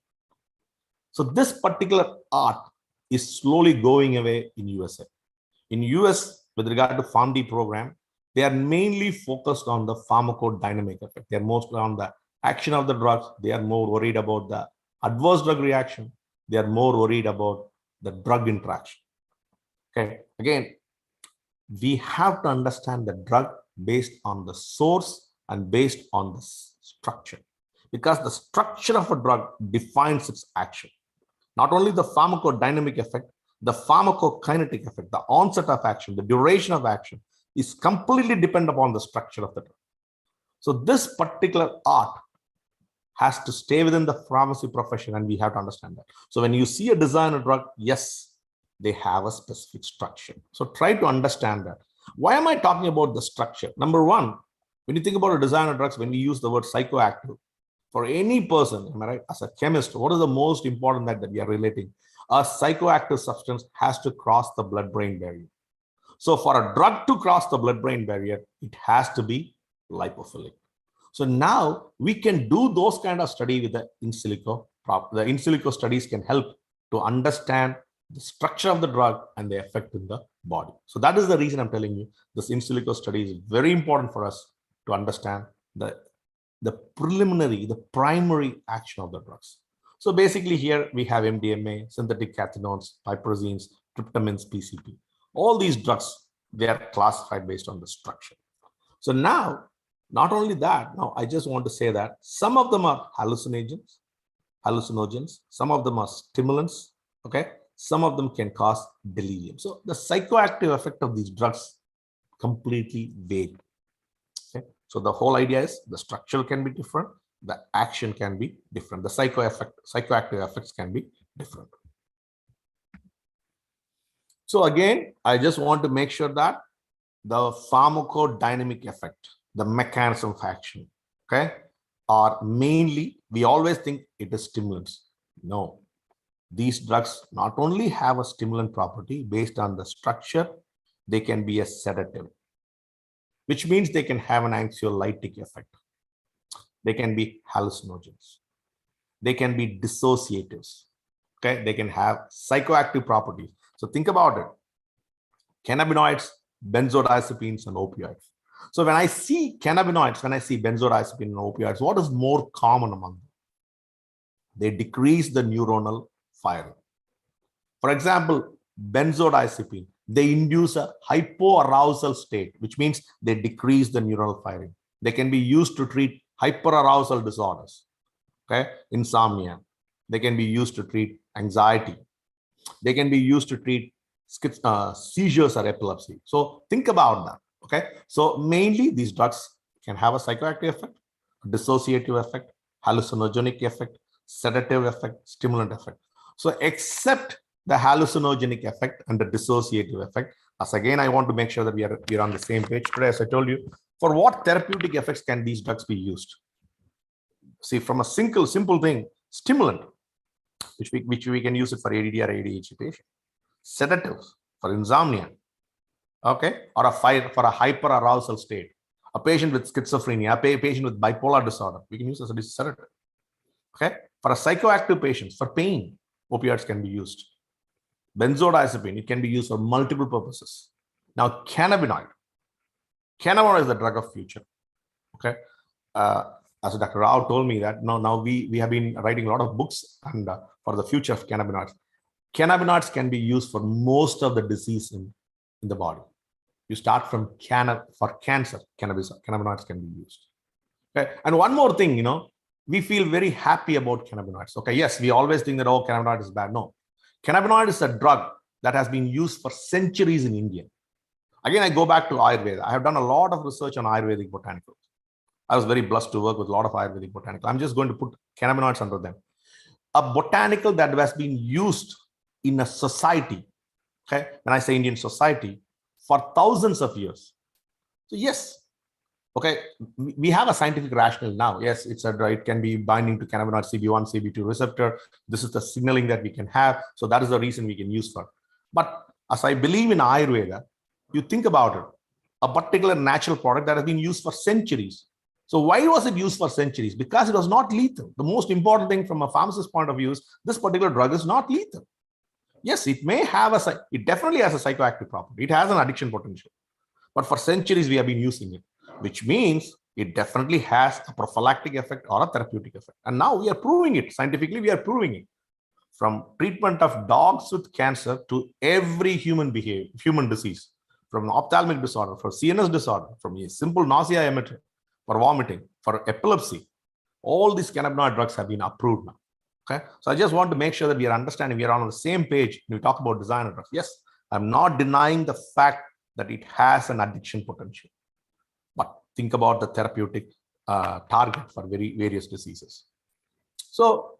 So this particular art is slowly going away in USA. In US, with regard to PharmD program, they are mainly focused on the pharmacodynamic effect. They're mostly on the action of the drugs. They are more worried about the adverse drug reaction. They are more worried about the drug interaction. Okay, again, we have to understand the drug based on the source and based on the structure, because the structure of a drug defines its action. Not only the pharmacodynamic effect, the pharmacokinetic effect, the onset of action, the duration of action is completely dependent upon the structure of the drug. So this particular art has to stay within the pharmacy profession, and we have to understand that. So when you see a designer drug, yes, they have a specific structure. So try to understand that. Why am I talking about the structure? Number one, when you think about a designer drugs, when we use the word psychoactive, for any person, am I right? As a chemist, what is the most important that we are relating? A psychoactive substance has to cross the blood-brain barrier. So for a drug to cross the blood-brain barrier, it has to be lipophilic. So now we can do those kind of study with the in silico. The in silico studies can help to understand the structure of the drug and the effect in the body. So that is the reason I'm telling you this in silico study is very important for us to understand the preliminary, the primary action of the drugs. So basically here we have MDMA, synthetic cathinones, piperazines, tryptamines, PCP. All these drugs, they are classified based on the structure. So now, not only that, now I just want to say that some of them are hallucinogens, some of them are stimulants, okay? Some of them can cause delirium. So the psychoactive effect of these drugs completely vague. Okay? So the whole idea is the structure can be different, the action can be different, the psychoactive effects can be different. So again, I just want to make sure that the pharmacodynamic effect, the mechanism of action, okay, are mainly, we always think it is stimulants. No, these drugs not only have a stimulant property based on the structure, they can be a sedative, which means they can have an anxiolytic effect. They can be hallucinogens. They can be dissociatives. Okay, they can have psychoactive properties. So think about it. Cannabinoids, benzodiazepines, and opioids. So when I see cannabinoids, when I see benzodiazepine and opioids, what is more common among them? They decrease the neuronal firing. For example, benzodiazepine, they induce a hypoarousal state, which means they decrease the neuronal firing. They can be used to treat hyperarousal disorders, okay, insomnia. They can be used to treat anxiety. They can be used to treat seizures or epilepsy. So think about that, okay? So mainly these drugs can have a psychoactive effect, dissociative effect, hallucinogenic effect, sedative effect, stimulant effect. So except the hallucinogenic effect and the dissociative effect, as again, I want to make sure that we are on the same page today. As I told you, for what therapeutic effects can these drugs be used? See, from a simple thing, stimulant, which we can use it for ADD or ADHD patient, sedatives for insomnia, okay, or for a hyperarousal state, a patient with schizophrenia, a patient with bipolar disorder, we can use as a sedative, okay. For a psychoactive patients, for pain, opioids can be used. Benzodiazepine, it can be used for multiple purposes. Now, cannabinoid is the drug of future, okay. As Dr. Rao told me that now we have been writing a lot of books and for the future of cannabinoids. Cannabinoids can be used for most of the disease in the body. You start from for cancer, cannabinoids can be used. Okay. And one more thing, we feel very happy about cannabinoids. Okay, yes, we always think that, oh, cannabinoid is bad. No, cannabinoid is a drug that has been used for centuries in India. Again, I go back to Ayurveda. I have done a lot of research on Ayurvedic botanicals. I was very blessed to work with a lot of Ayurvedic botanicals. I'm just going to put cannabinoids under them. A botanical that has been used in a society, okay, when I say Indian society, for thousands of years. So yes, okay, we have a scientific rationale now. Yes, it can be binding to cannabinoid CB1, CB2 receptor. This is the signaling that we can have. So that is the reason we can use for. But as I believe in Ayurveda, you think about it, a particular natural product that has been used for centuries. So why was it used for centuries? Because it was not lethal. The most important thing from a pharmacist point of view is this particular drug is not lethal. Yes, it may have it definitely has a psychoactive property. It has an addiction potential. But for centuries, we have been using it, which means it definitely has a prophylactic effect or a therapeutic effect. And now we are proving it. Scientifically, we are proving it. From treatment of dogs with cancer to every human disease, from an ophthalmic disorder, for CNS disorder, from a simple nausea emetic, for vomiting, for epilepsy, all these cannabinoid drugs have been approved now. Okay, so I just want to make sure that we are understanding, we are on the same page when we talk about designer drugs. Yes, I'm not denying the fact that it has an addiction potential, but think about the therapeutic target for various diseases. So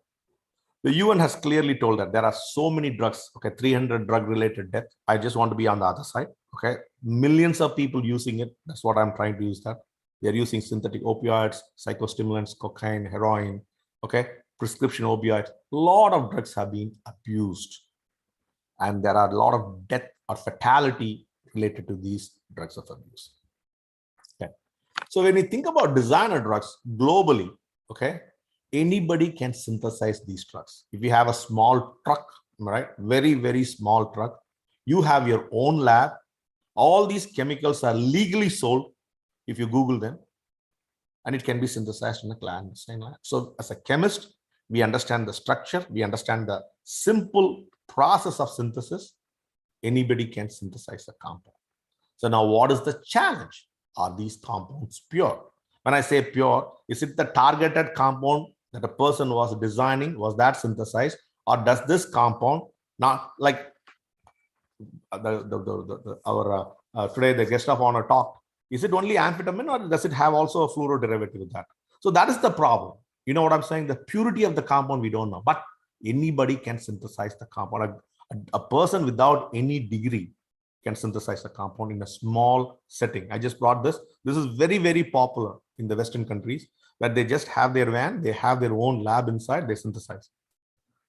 the UN has clearly told that there are so many drugs, okay, 300 drug-related deaths. I just want to be on the other side, okay? Millions of people using it. That's what I'm trying to use that. They're using synthetic opioids, psychostimulants, cocaine, heroin, okay, prescription opioids. A lot of drugs have been abused. And there are a lot of death or fatality related to these drugs of abuse. Okay. So when you think about designer drugs globally, okay, anybody can synthesize these drugs. If you have a small truck, right, very, very small truck, you have your own lab. All these chemicals are legally sold if you Google them, and it can be synthesized in a clandestine lab. So as a chemist, we understand the structure, we understand the simple process of synthesis. Anybody can synthesize a compound. So now what is the challenge? Are these compounds pure? When I say pure, is it the targeted compound that a person was designing, was that synthesized, or does this compound not, like today the guest of honor talked, is it only amphetamine or does it have also a fluoro derivative with that? So that is the problem. You know what I'm saying? The purity of the compound we don't know, but anybody can synthesize the compound. A person without any degree can synthesize a compound in a small setting. I just brought this. This is very, very popular in the Western countries, where they just have their van, they have their own lab inside, they synthesize.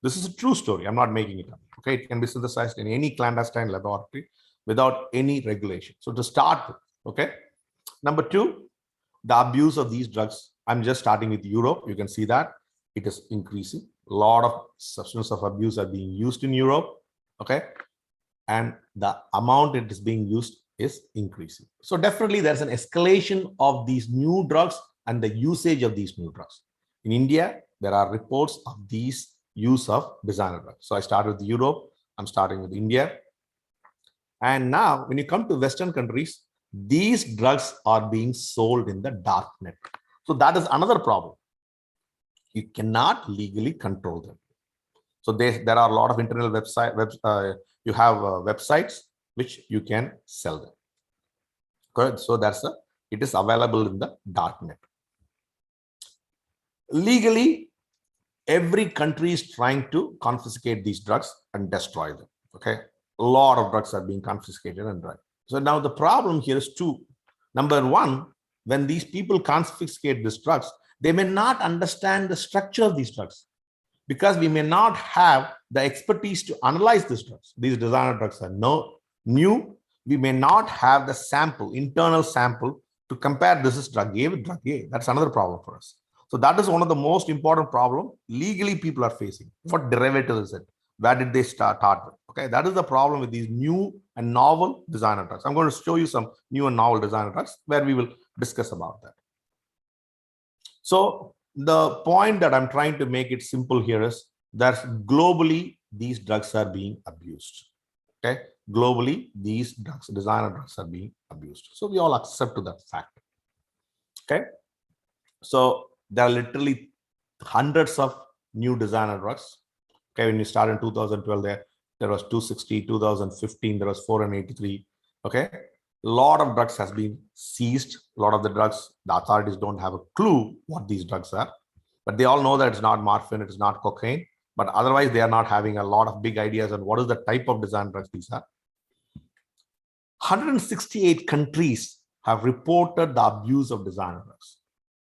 This is a true story. I'm not making it up. Okay, it can be synthesized in any clandestine laboratory without any regulation. So to start with, okay. Number two, the abuse of these drugs. I'm just starting with Europe. You can see that it is increasing. A lot of substance of abuse are being used in Europe. Okay, and the amount it is being used is increasing. So definitely there's an escalation of these new drugs and the usage of these new drugs. In India, there are reports of these use of designer drugs. So I started with Europe, I'm starting with India. And now when you come to Western countries, these drugs are being sold in the dark net. So that is another problem. You cannot legally control them. So there are a lot of internal you have websites which you can sell them. Correct. So it is available in the dark net. Legally, every country is trying to confiscate these drugs and destroy them. Okay, a lot of drugs are being confiscated and destroyed. So now the problem here is two. Number one, when these people confiscate these drugs, they may not understand the structure of these drugs, because we may not have the expertise to analyze these drugs. These designer drugs are new. We may not have the sample, internal sample, to compare this is drug A with drug A. That's another problem for us. So that is one of the most important problems legally people are facing. What derivative is it? Where did they start with? Okay, that is the problem with these new and novel designer drugs. I'm going to show you some new and novel designer drugs where we will discuss about that. So the point that I'm trying to make it simple here is that globally, these drugs are being abused. Okay, globally, these drugs, designer drugs, are being abused. So we all accept to that fact. Okay, so there are literally hundreds of new designer drugs. Okay, when you start in 2012, there was 260, 2015, there was 483. Okay, a lot of drugs has been seized. A lot of the drugs, the authorities don't have a clue what these drugs are, but they all know that it's not morphine, it's not cocaine, but otherwise they are not having a lot of big ideas on what is the type of design drugs these are. 168 countries have reported the abuse of designer drugs.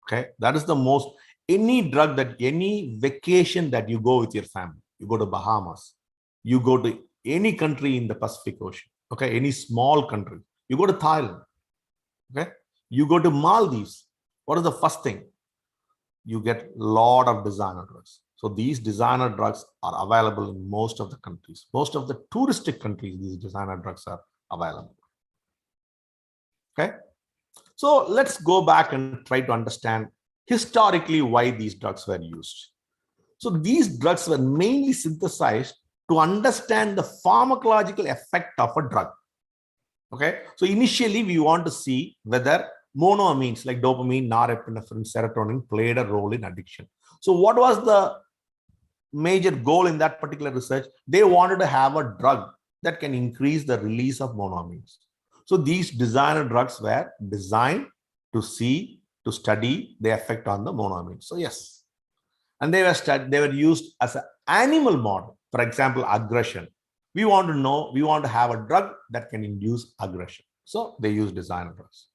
Okay, that is the most, any drug that, any vacation that you go with your family, you go to Bahamas, you go to any country in the Pacific Ocean, okay, any small country, you go to Thailand, okay, you go to Maldives, what is the first thing? You get a lot of designer drugs. So these designer drugs are available in most of the countries. Most of the touristic countries, these designer drugs are available. Okay, so let's go back and try to understand historically why these drugs were used. So these drugs were mainly synthesized to understand the pharmacological effect of a drug. Okay, so initially we want to see whether monoamines like dopamine, norepinephrine, serotonin played a role in addiction. So what was the major goal in that particular research? They wanted to have a drug that can increase the release of monoamines. So these designer drugs were designed to study the effect on the monoamines. So yes, and they were used as an animal model. For example, aggression. We want to have a drug that can induce aggression. So they use designer drugs.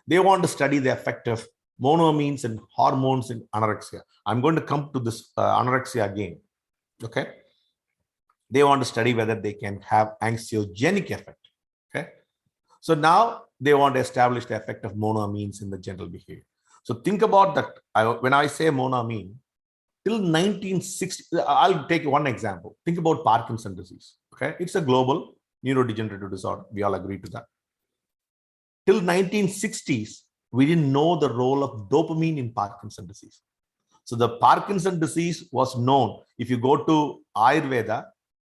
They want to study the effect of monoamines and hormones in anorexia. I'm going to come to this anorexia again. Okay. They want to study whether they can have anxiogenic effect. Okay. So now they want to establish the effect of monoamines in the general behavior. So think about that. When I say monoamine, till 1960, I'll take one example. Think about Parkinson's disease. Okay. It's a global neurodegenerative disorder. We all agree to that. Till 1960s, we didn't know the role of dopamine in Parkinson's disease. So the Parkinson's disease was known. If you go to Ayurveda,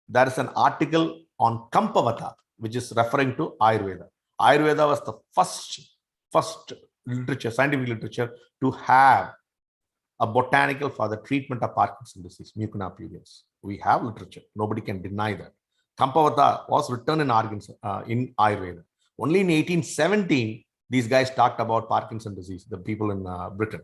there is an article on Kampavata, which is referring to Ayurveda. Ayurveda was the first literature, scientific literature, to have a botanical for the treatment of Parkinson's disease, mucuna pruriens. We have literature. Nobody can deny that. Kampavata was written in Ayurveda. Only in 1817, these guys talked about Parkinson's disease, the people in Britain.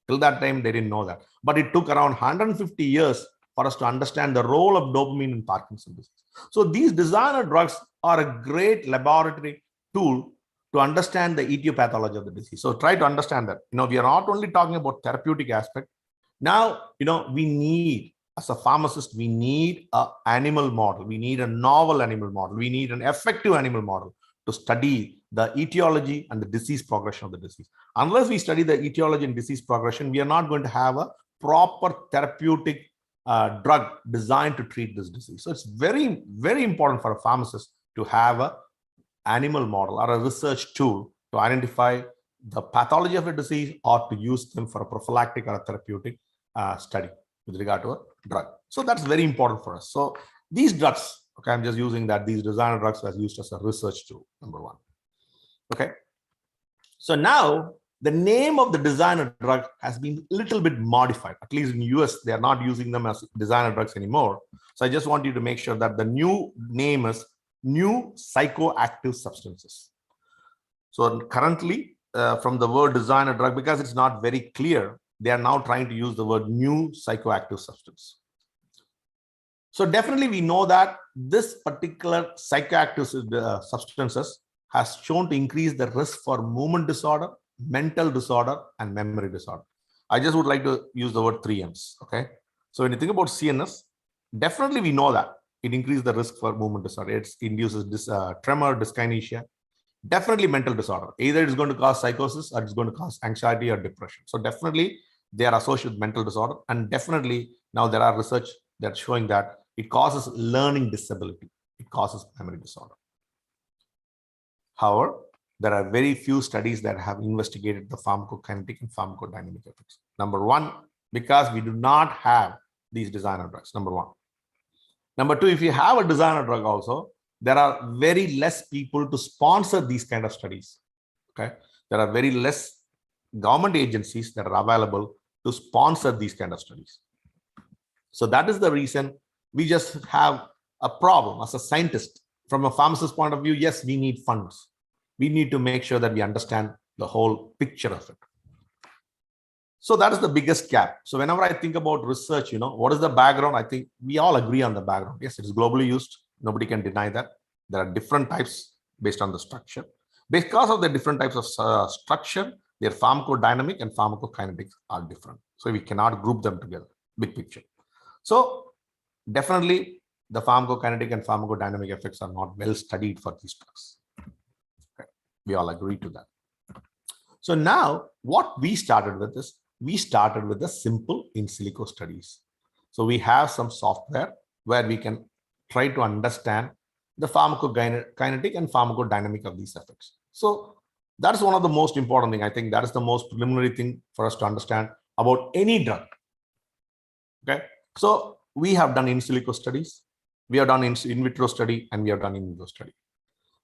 Till that time, they didn't know that. But it took around 150 years for us to understand the role of dopamine in Parkinson's disease. So these designer drugs are a great laboratory tool to understand the etiology of the disease. So try to understand that. We are not only talking about therapeutic aspect. Now, we need, as a pharmacist, we need an animal model. We need a novel animal model. We need an effective animal model to study the etiology and the disease progression of the disease. Unless we study the etiology and disease progression, we are not going to have a proper therapeutic drug designed to treat this disease. So it's very, very important for a pharmacist to have an animal model or a research tool to identify the pathology of a disease or to use them for a prophylactic or a therapeutic study with regard to a drug. So that's very important for us. So these drugs, okay, I'm just using that, these designer drugs are used as a research tool, number one. Okay. So now the name of the designer drug has been a little bit modified. At least in the US, they are not using them as designer drugs anymore. So I just want you to make sure that the new name is new psychoactive substances. So currently, from the word designer drug, because it's not very clear, they are now trying to use the word new psychoactive substance. So definitely we know that this particular psychoactive substances has shown to increase the risk for movement disorder, mental disorder, and memory disorder. I just would like to use the word 3 M's. Okay. So when you think about CNS, definitely we know that it increases the risk for movement disorder. It induces this tremor, dyskinesia, definitely mental disorder. Either it's going to cause psychosis or it's going to cause anxiety or depression. So definitely they are associated with mental disorder. And definitely now there are research that's showing that it causes learning disability. It causes memory disorder. However, there are very few studies that have investigated the pharmacokinetic and pharmacodynamic effects. Number one, because we do not have these designer drugs, number one. Number two, if you have a designer drug also, there are very less people to sponsor these kind of studies. Okay. There are very less government agencies that are available to sponsor these kind of studies. So that is the reason we just have a problem as a scientist. From a pharmacist point of view, yes, we need funds. We need to make sure that we understand the whole picture of it. So that is the biggest gap. So whenever I think about research, what is the background? I think we all agree on the background. Yes, it is globally used. Nobody can deny that. There are different types based on the structure. Because of the different types of structure, their pharmacodynamic and pharmacokinetics are different. So we cannot group them together, big picture. So definitely the pharmacokinetic and pharmacodynamic effects are not well studied for these drugs. Okay. We all agree to that. So now what we started with is, we started with the simple in silico studies. So we have some software where we can try to understand the pharmacokinetic and pharmacodynamic of these effects. So that's one of the most important thing. I think that is the most preliminary thing for us to understand about any drug. Okay. So we have done in silico studies, we have done in vitro study, and we have done in vivo study.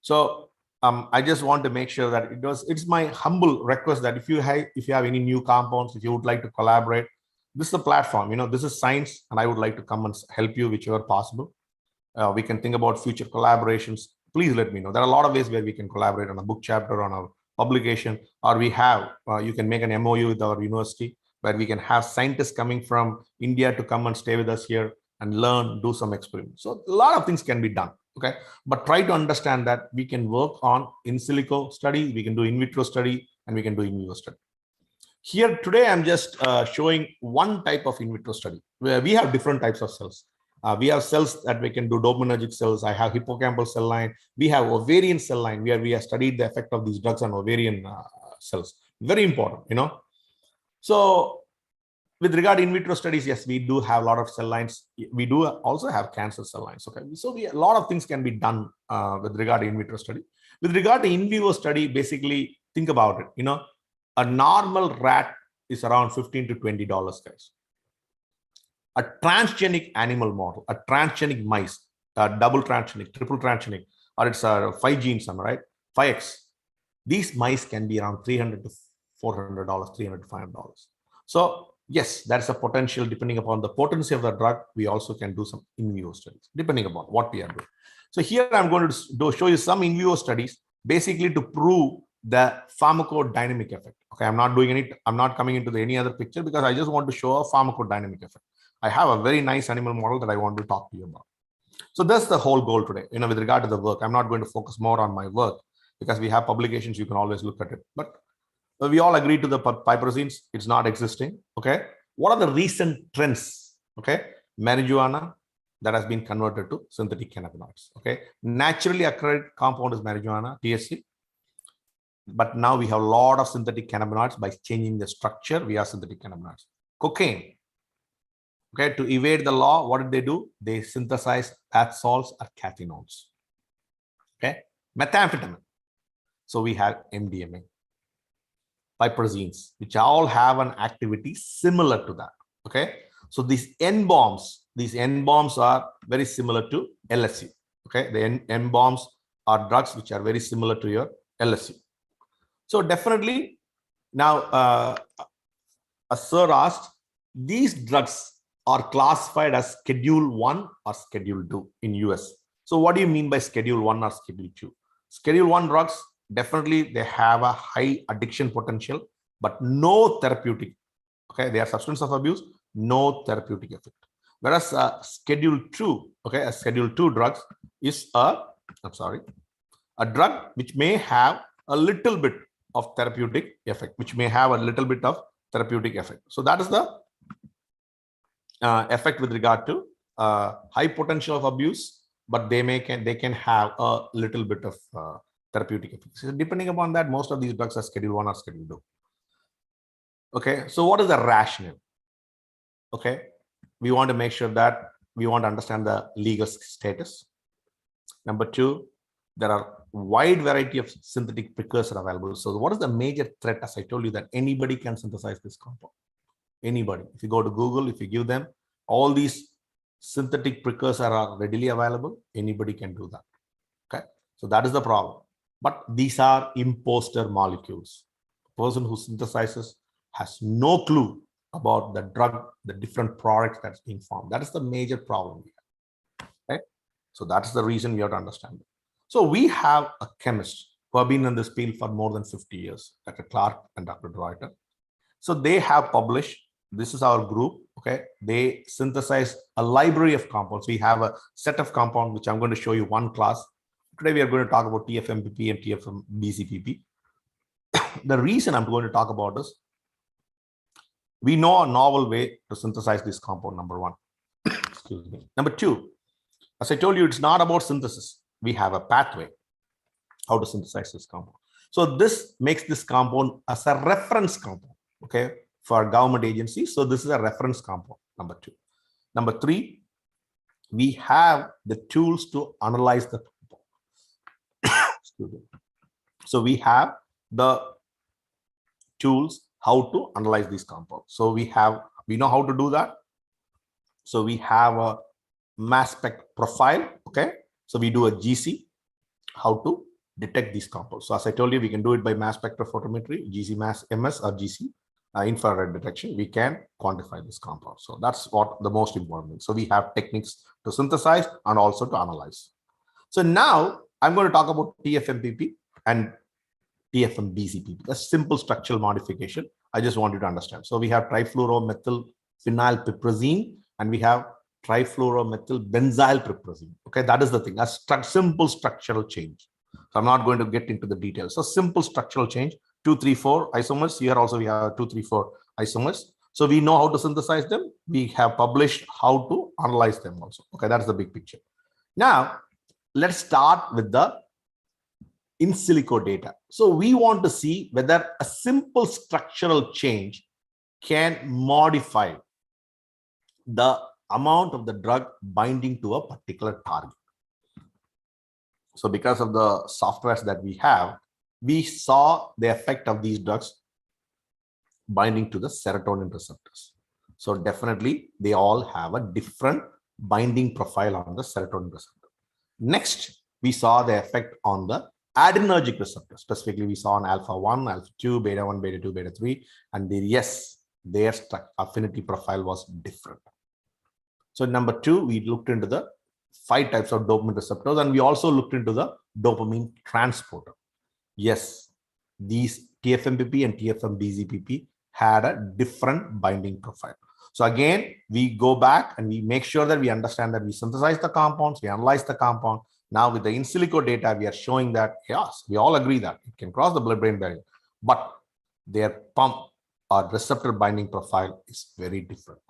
So I just want to make sure that it's my humble request that if you have any new compounds, if you would like to collaborate, this is the platform. This is science, and I would like to come and help you whichever possible. We can think about future collaborations. Please let me know. There are a lot of ways where we can collaborate on a book chapter, on a publication, or we have, you can make an MOU with our university where we can have scientists coming from India to come and stay with us here and learn, do some experiments. So a lot of things can be done. Okay. But try to understand that we can work on in silico study, we can do in vitro study, and we can do in vivo study. Here today, I'm just showing one type of in vitro study where we have different types of cells. We have cells that we can do dopaminergic cells. I have hippocampal cell line. We have ovarian cell line where we have studied the effect of these drugs on ovarian cells. Very important, you know. So with regard to in vitro studies, yes, we do have a lot of cell lines. We do also have cancer cell lines. Okay, so a lot of things can be done with regard to in vitro study. With regard to in vivo study, basically think about it. You know, a normal rat is around $15 to $20, guys. A transgenic animal model, a transgenic mice, double transgenic, triple transgenic, or it's 5 genes, right? 5x. These mice can be around $300 to $400, $300 to $500. So yes, that's a potential depending upon the potency of the drug. We also can do some in vivo studies depending upon what we are doing. So here I'm going to show you some in vivo studies basically to prove the pharmacodynamic effect. Okay, I'm not doing any, I'm not coming into any other picture because I just want to show a pharmacodynamic effect. I have a very nice animal model that I want to talk to you about. So that's the whole goal today. You know, with regard to the work, I'm not going to focus more on my work because we have publications, you can always look at it. But we all agree to the piperazines, it's not existing. Okay, what are the recent trends? Okay, marijuana that has been converted to synthetic cannabinoids. Okay, naturally occurred compound is marijuana, THC. But now we have a lot of synthetic cannabinoids. By changing the structure, we have synthetic cannabinoids. Cocaine. Okay, to evade the law, what did they do? They synthesize bath salts or cathinones. Okay, methamphetamine. So we have MDMA, piperazines, which all have an activity similar to that. Okay, so these N-bombs are very similar to LSD. Okay, the N-bombs are drugs which are very similar to your LSD. So definitely now, a sir asked, these drugs are classified as Schedule 1 or Schedule 2 in US. So what do you mean by Schedule 1 or Schedule 2? Schedule 1 drugs, definitely they have a high addiction potential, but no therapeutic. Okay, they are substance of abuse, no therapeutic effect. Whereas Schedule 2, okay, a Schedule 2 drugs is a drug which may have a little bit of therapeutic effect, So that is the effect with regard to high potential of abuse, but they can have a little bit of therapeutic effect. So depending upon that, most of these drugs are Schedule 1 or Schedule 2. Okay, so what is the rationale? Okay, we want to make sure that we want to understand the legal status. Number 2, there are wide variety of synthetic precursors available. So what is the major threat? As I told you, that anybody can synthesize this compound. Anybody. If you go to Google, if you give them all these synthetic precursors are readily available, anybody can do that. Okay, so that is the problem. But these are imposter molecules. The person who synthesizes has no clue about the drug, the different products that's being formed. That is the major problem we have. Okay, so that's the reason we have to understand it. So we have a chemist who have been in this field for more than 50 years, Dr. Clark and Dr. Reuter. So they have published, this is our group, okay? They synthesize a library of compounds. We have a set of compounds, which I'm going to show you one class. Today, we are going to talk about TFMPP and TFMBCPP. The reason I'm going to talk about this, we know a novel way to synthesize this compound, number 1. Excuse me. Number 2, as I told you, it's not about synthesis. We have a pathway how to synthesize this compound. So this makes this compound as a reference compound, okay, for government agencies. So this is a reference compound, number 2. Number 3, we have the tools to analyze the compound. Excuse me. So we have the tools how to analyze these compounds. So we know how to do that. So we have a mass spec profile, okay. So we do a GC, how to detect these compounds. So as I told you, we can do it by mass spectrophotometry, GC mass MS or GC, infrared detection. We can quantify this compound. So that's what the most important thing. So we have techniques to synthesize and also to analyze. So now I'm going to talk about TFMPP and TFMBCPP, a simple structural modification. I just want you to understand. So we have trifluoromethylphenylpiperazine and we have trifluoromethylbenzylpiperazine. Okay, that is the thing, a simple structural change. So I'm not going to get into the details. So simple structural change, 2, 3, 4 isomers. Here also we have 2, 3, 4 isomers. So we know how to synthesize them. We have published how to analyze them also. Okay, that's the big picture. Now, let's start with the in silico data. So we want to see whether a simple structural change can modify the amount of the drug binding to a particular target. So because of the softwares that we have, we saw the effect of these drugs binding to the serotonin receptors. So definitely they all have a different binding profile on the serotonin receptor. Next, we saw the effect on the adrenergic receptor. Specifically, we saw on alpha 1, alpha 2, beta 1, beta 2, beta 3, and yes, their affinity profile was different. So number 2, we looked into the 5 types of dopamine receptors, and we also looked into the dopamine transporter. Yes, these TFMPP and TFM-BZPP had a different binding profile. So again, we go back and we make sure that we understand that we synthesize the compounds, we analyze the compound. Now with the in silico data, we are showing that, yes, we all agree that it can cross the blood-brain barrier, but their pump or receptor binding profile is very different.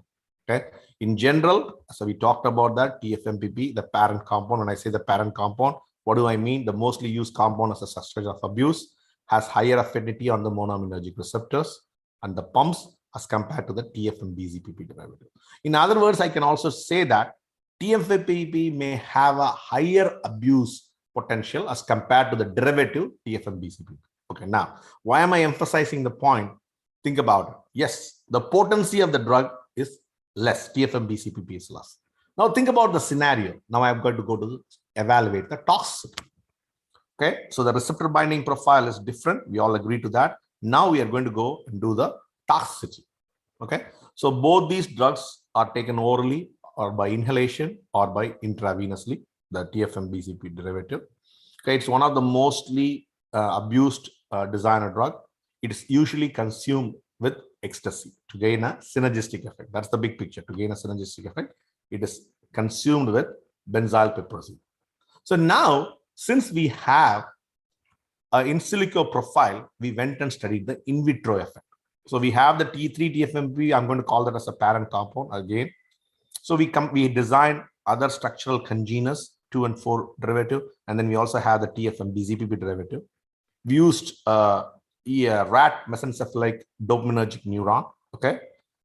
Okay. In general, so we talked about that TFMPP, the parent compound. When I say the parent compound, what do I mean? The mostly used compound as a substrate of abuse has higher affinity on the monoaminergic receptors and the pumps as compared to the TFM-BZPP derivative. In other words, I can also say that TFMPP may have a higher abuse potential as compared to the derivative TFM-BZPP. Okay, now, why am I emphasizing the point? Think about it. Yes, the potency of the drug is less. TFM-BZPP is less. Now, think about the scenario. Now, I'm going to go to evaluate the toxicity. Okay, so the receptor binding profile is different. We all agree to that. Now we are going to go and do the toxicity. Okay, so both these drugs are taken orally or by inhalation or by intravenously, the TFM-BZP derivative. Okay, it's one of the mostly abused designer drug. It is usually consumed with ecstasy to gain a synergistic effect. That's the big picture. To gain a synergistic effect, it is consumed with benzyl piperazine. So now, since we have an in silico profile, we went and studied the in vitro effect. So we have the T3 TFMP. I'm going to call that as a parent compound again. So we designed other structural congeners, 2 and 4 derivative, and then we also have the TFM-BZPP derivative. We used rat mesencephalic dopaminergic neuron. Okay,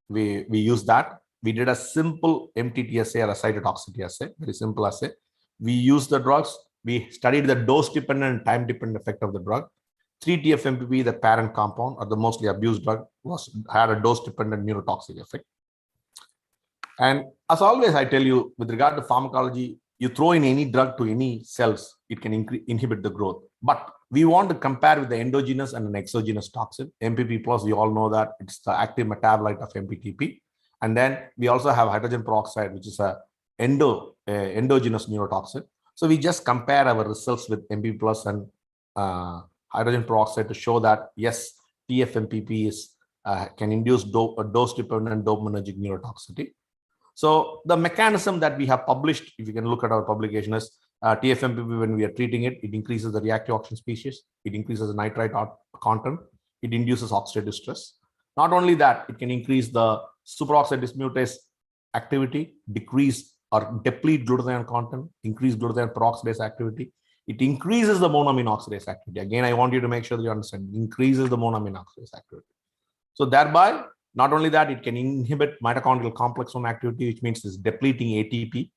we used that. We did a simple MTT assay or a cytotoxicity assay, very simple assay. We used the drugs. We studied the dose-dependent and time-dependent effect of the drug. 3-TFMPP, the parent compound or the mostly abused drug, had a dose-dependent neurotoxic effect. And as always, I tell you, with regard to pharmacology, you throw in any drug to any cells, it can inhibit the growth. But we want to compare with the endogenous and an exogenous toxin. MPP plus, we all know that it's the active metabolite of MPTP. And then we also have hydrogen peroxide, which is a endogenous neurotoxin. So we just compare our results with MPP plus and hydrogen peroxide to show that, yes, TFMPP can induce a dose-dependent dopaminergic neurotoxicity. So the mechanism that we have published, if you can look at our publication, is TFMPP, when we are treating it, it increases the reactive oxygen species, it increases the nitrite content, it induces oxidative stress. Not only that, it can increase the superoxide dismutase activity, decrease or deplete glutathione content, increase glutathione peroxidase activity. It increases the monoamine oxidase activity. Again, I want you to make sure that you understand, it increases the monoamine oxidase activity. So thereby, not only that, it can inhibit mitochondrial complex 1 activity, which means it's depleting ATP.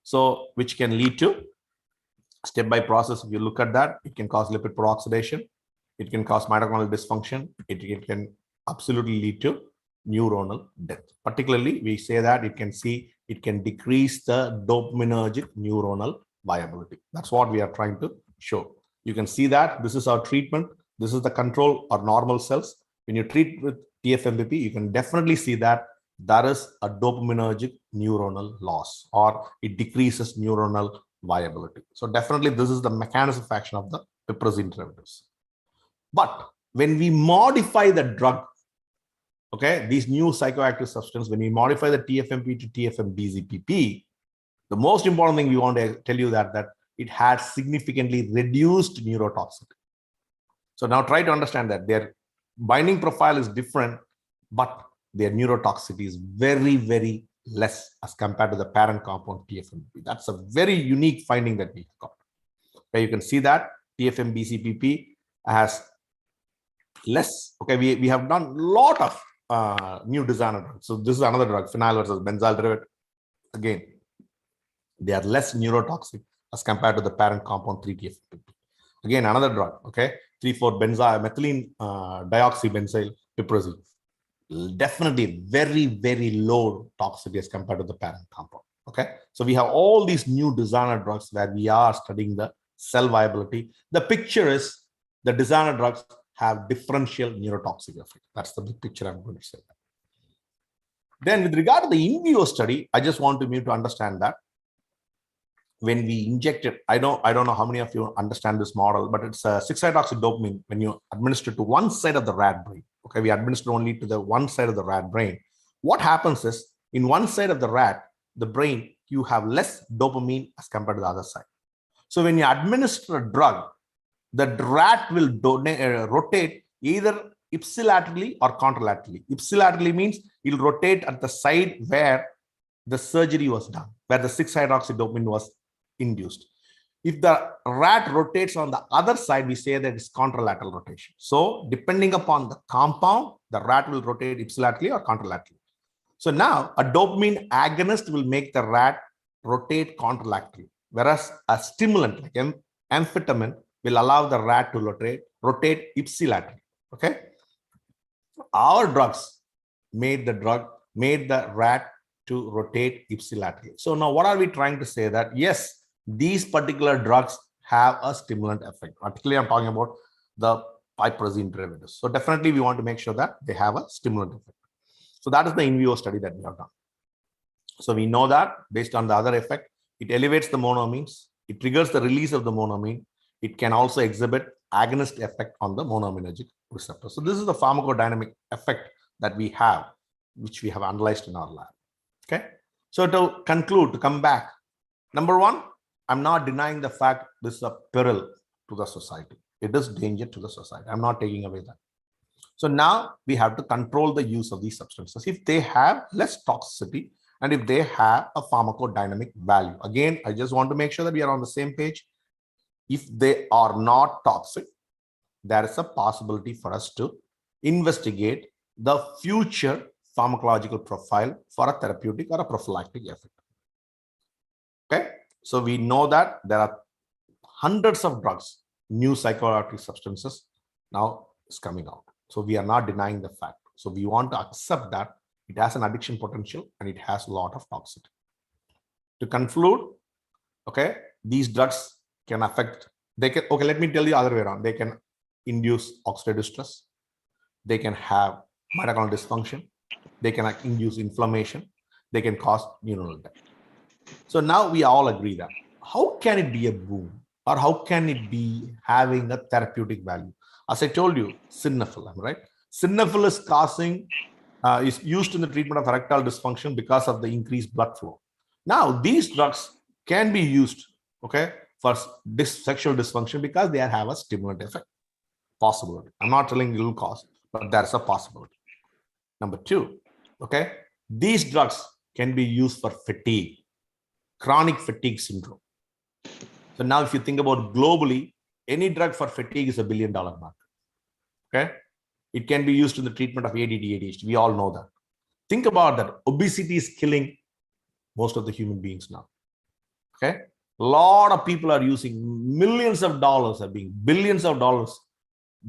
So which can lead to step-by process. If you look at that, it can cause lipid peroxidation. It can cause mitochondrial dysfunction. It can absolutely lead to neuronal death. Particularly, we say that it can decrease the dopaminergic neuronal viability. That's what we are trying to show. You can see that this is our treatment. This is the control or normal cells. When you treat with TFMPP, you can definitely see that there is a dopaminergic neuronal loss, or it decreases neuronal viability. So definitely this is the mechanism of action of the piperazine derivatives. But when we modify the drug, okay, these new psychoactive substance, when we modify the TFMP to TFM-BZPP, the most important thing we want to tell you that it had significantly reduced neurotoxicity. So now try to understand that their binding profile is different, but their neurotoxicity is very, very less as compared to the parent compound TFMBCPP. That's a very unique finding that we got. Okay, you can see that TFMBCPP has less. Okay, we have done a lot of new designer drugs. So this is another drug, phenyl versus benzyl derivative. Again, they are less neurotoxic as compared to the parent compound 3-TFMBP. Again, another drug, okay, 3,4-benzyl methylene dioxybenzyl piperazine. Definitely very, very low toxicity as compared to the parent compound. Okay, so we have all these new designer drugs where we are studying the cell viability. The picture is the designer drugs have differential neurotoxic effect. That's the big picture I'm going to say. Then with regard to the in vivo study, I just want you to understand that when we inject it, I don't know how many of you understand this model, but it's a 6-hydroxydopamine when you administer to one side of the rat brain. Okay, we administer only to the one side of the rat brain. What happens is in one side of the rat, the brain, you have less dopamine as compared to the other side. So when you administer a drug, the rat will rotate either ipsilaterally or contralaterally. Ipsilaterally means it will rotate at the side where the surgery was done, where the 6-hydroxydopamine was induced. If the rat rotates on the other side, we say that it's contralateral rotation. So depending upon the compound, the rat will rotate ipsilaterally or contralaterally. So now a dopamine agonist will make the rat rotate contralaterally, whereas a stimulant like amphetamine will allow the rat to rotate ipsilaterally. Okay, our drugs made the rat to rotate ipsilaterally. So now what are we trying to say? That yes, these particular drugs have a stimulant effect. Particularly I'm talking about the piperazine derivatives. So definitely we want to make sure that they have a stimulant effect. So that is the in vivo study that we have done. So we know that based on the other effect, it elevates the monoamines, it triggers the release of the monoamine. It can also exhibit agonist effect on the monoaminergic receptor. So this is the pharmacodynamic effect that we have, which we have analyzed in our lab. Okay. So to conclude, to come back, number one, I'm not denying the fact this is a peril to the society. It is danger to the society. I'm not taking away that. So now we have to control the use of these substances if they have less toxicity and if they have a pharmacodynamic value. Again, I just want to make sure that we are on the same page. If they are not toxic, there is a possibility for us to investigate the future pharmacological profile for a therapeutic or a prophylactic effect. Okay, so we know that there are hundreds of drugs, new psychoactive substances now is coming out. So we are not denying the fact. So we want to accept that it has an addiction potential and it has a lot of toxicity. To conclude, okay, these drugs can affect, okay, let me tell you the other way around. They can induce oxidative stress. They can have mitochondrial dysfunction. They can induce inflammation. They can cause neuronal death. So now we all agree that how can it be a boon or how can it be having a therapeutic value? As I told you, sildenafil, right? Sildenafil is causing, is used in the treatment of erectile dysfunction because of the increased blood flow. Now these drugs can be used, okay, for sexual dysfunction because they have a stimulant effect. Possibility. I'm not telling you will cause, but there's a possibility. Number two, okay, these drugs can be used for fatigue, chronic fatigue syndrome. So now if you think about globally, any drug for fatigue is $1 billion market. Okay, it can be used in the treatment of ADD, ADHD. We all know that. Think about that. Obesity is killing most of the human beings now. Okay, a lot of people are using millions of dollars, billions of dollars,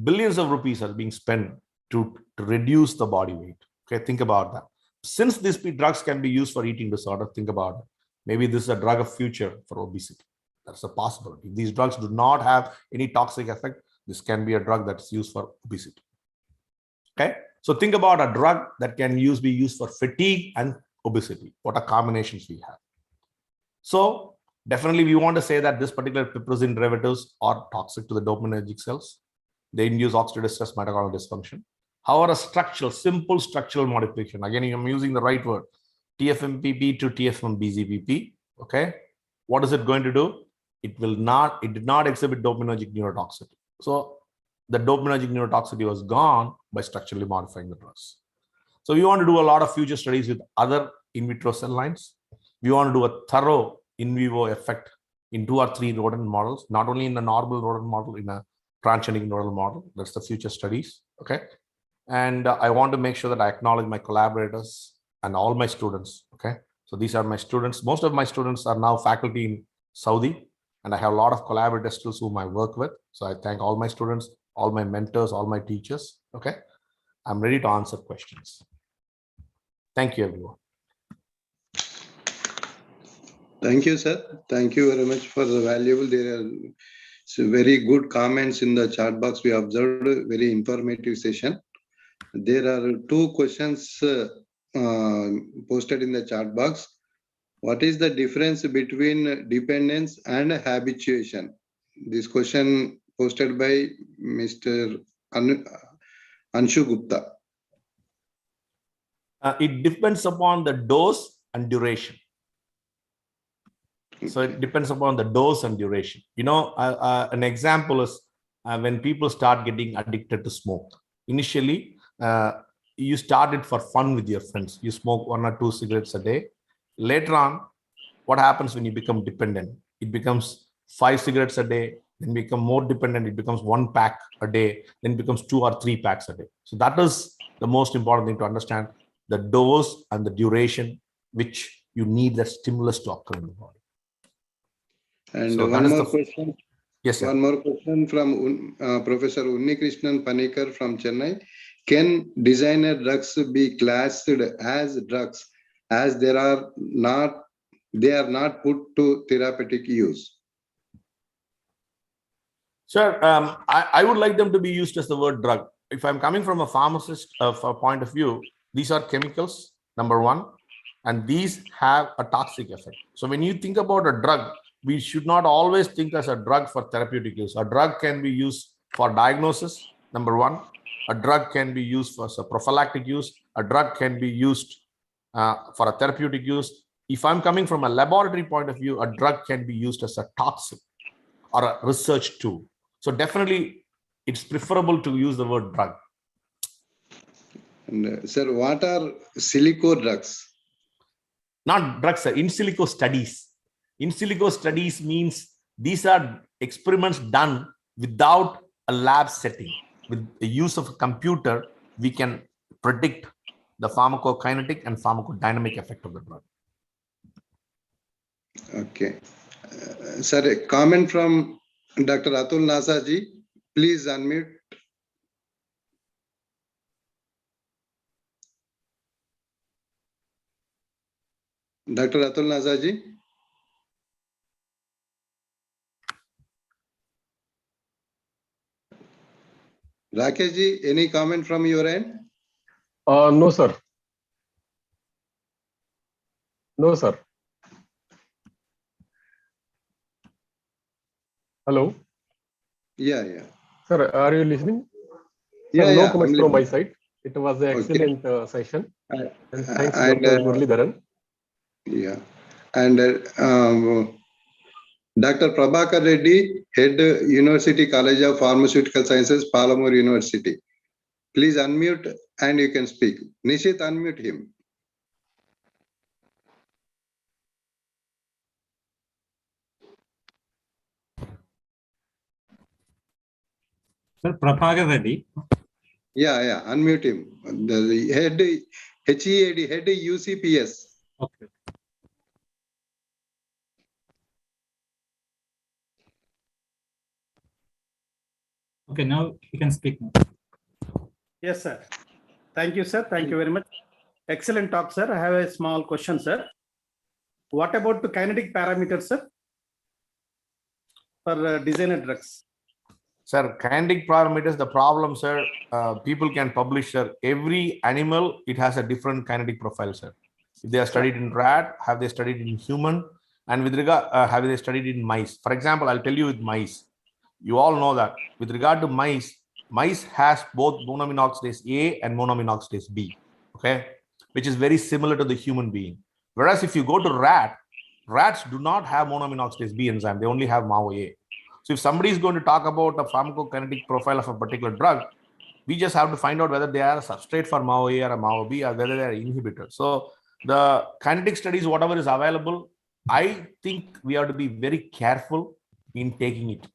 billions of rupees are being spent to reduce the body weight. Okay, think about that. Since these drugs can be used for eating disorder, think about it. Maybe this is a drug of future for obesity. That's a possibility. If these drugs do not have any toxic effect, this can be a drug that's used for obesity. Okay, so think about a drug that can be used for fatigue and obesity. What are combinations we have? So definitely we want to say that this particular piperazine derivatives are toxic to the dopaminergic cells. They induce oxidative stress, mitochondrial dysfunction. However, simple structural modification, again, I'm using the right word, TFMPP to TFMBCPP, okay? What is it going to do? It did not exhibit dopaminergic neurotoxicity. So the dopaminergic neurotoxicity was gone by structurally modifying the drugs. So we want to do a lot of future studies with other in vitro cell lines. We want to do a thorough in vivo effect in 2 or 3 rodent models, not only in a normal rodent model, in a transgenic rodent model. That's the future studies. Okay. And I want to make sure that I acknowledge my collaborators and all my students. Okay. So these are my students. Most of my students are now faculty in Saudi, and I have a lot of collaborators still whom I work with. So I thank all my students, all my mentors, all my teachers. Okay. I'm ready to answer questions. Thank you, everyone. Thank you, sir. Thank you very much for the valuable. There are very good comments in the chat box. We observed a very informative session. There are 2 questions posted in the chat box. What is the difference between dependence and habituation? This question posted by Mr. Anshu Gupta. It depends upon the dose and duration. So it depends upon the dose and duration. You know, an example is when people start getting addicted to smoke. Initially, you started for fun with your friends. You smoke 1 or 2 cigarettes a day. Later on, what happens when you become dependent? It becomes 5 cigarettes a day, then become more dependent. It becomes 1 pack a day, then becomes 2 or 3 packs a day. So that is the most important thing to understand, the dose and the duration which you need that stimulus to occur in the body. And so one more question. Yes, sir. One more question from Professor Unnikrishnan Panikar from Chennai. Can designer drugs be classed as drugs as they are not put to therapeutic use? Sir, I would like them to be used as the word drug. If I'm coming from a pharmacist point of view, these are chemicals, number 1, and these have a toxic effect. So when you think about a drug, we should not always think as a drug for therapeutic use. A drug can be used for diagnosis, number 1. A drug can be used for prophylactic use. A drug can be used for a therapeutic use. If I'm coming from a laboratory point of view, a drug can be used as a toxic or a research tool. So definitely, it's preferable to use the word drug. And, sir, what are silico drugs? Not drugs, sir. In silico studies. In silico studies means these are experiments done without a lab setting. With the use of a computer, we can predict the pharmacokinetic and pharmacodynamic effect of the drug. Okay. Sir, a comment from Dr. Atul Nasaji. Please unmute. Dr. Atul Nasaji. Rakesh ji, any comment from your end? No, sir. No, sir. Hello. Yeah, yeah. Sir, are you listening? Yeah, sir, no yeah, comments I'm from my listening. side. It was an excellent session. And thanks, And, Dr. Muralidharan. Yeah. And Dr. Prabhakar Reddy, Head University College of Pharmaceutical Sciences, Palamur University. Please unmute and you can speak. Nishit, unmute him. Sir, Prabhakar Reddy. Yeah, unmute him. The head HEAD, head UCPS. Okay. Okay, now you can speak now. Yes, sir. Thank you, sir. Thank you very much. Excellent talk, sir. I have a small question, sir. What about the kinetic parameters, sir, for designer drugs? Sir, kinetic parameters, the problem, sir, people can publish, sir. Every animal, it has a different kinetic profile, sir. If they are studied in rat, have they studied in human? And with regard, have they studied in mice? For example, I'll tell you with mice. You all know that with regard to mice, mice has both monoamine oxidase A and monoamine oxidase B, okay, which is very similar to the human being. Whereas if you go to rat, rats do not have monoamine oxidase B enzyme. They only have MAO-A. So if somebody is going to talk about a pharmacokinetic profile of a particular drug, we just have to find out whether they are a substrate for MAO-A or a MAO-B, or whether they are inhibitors. So the kinetic studies, whatever is available, I think we have to be very careful in taking it.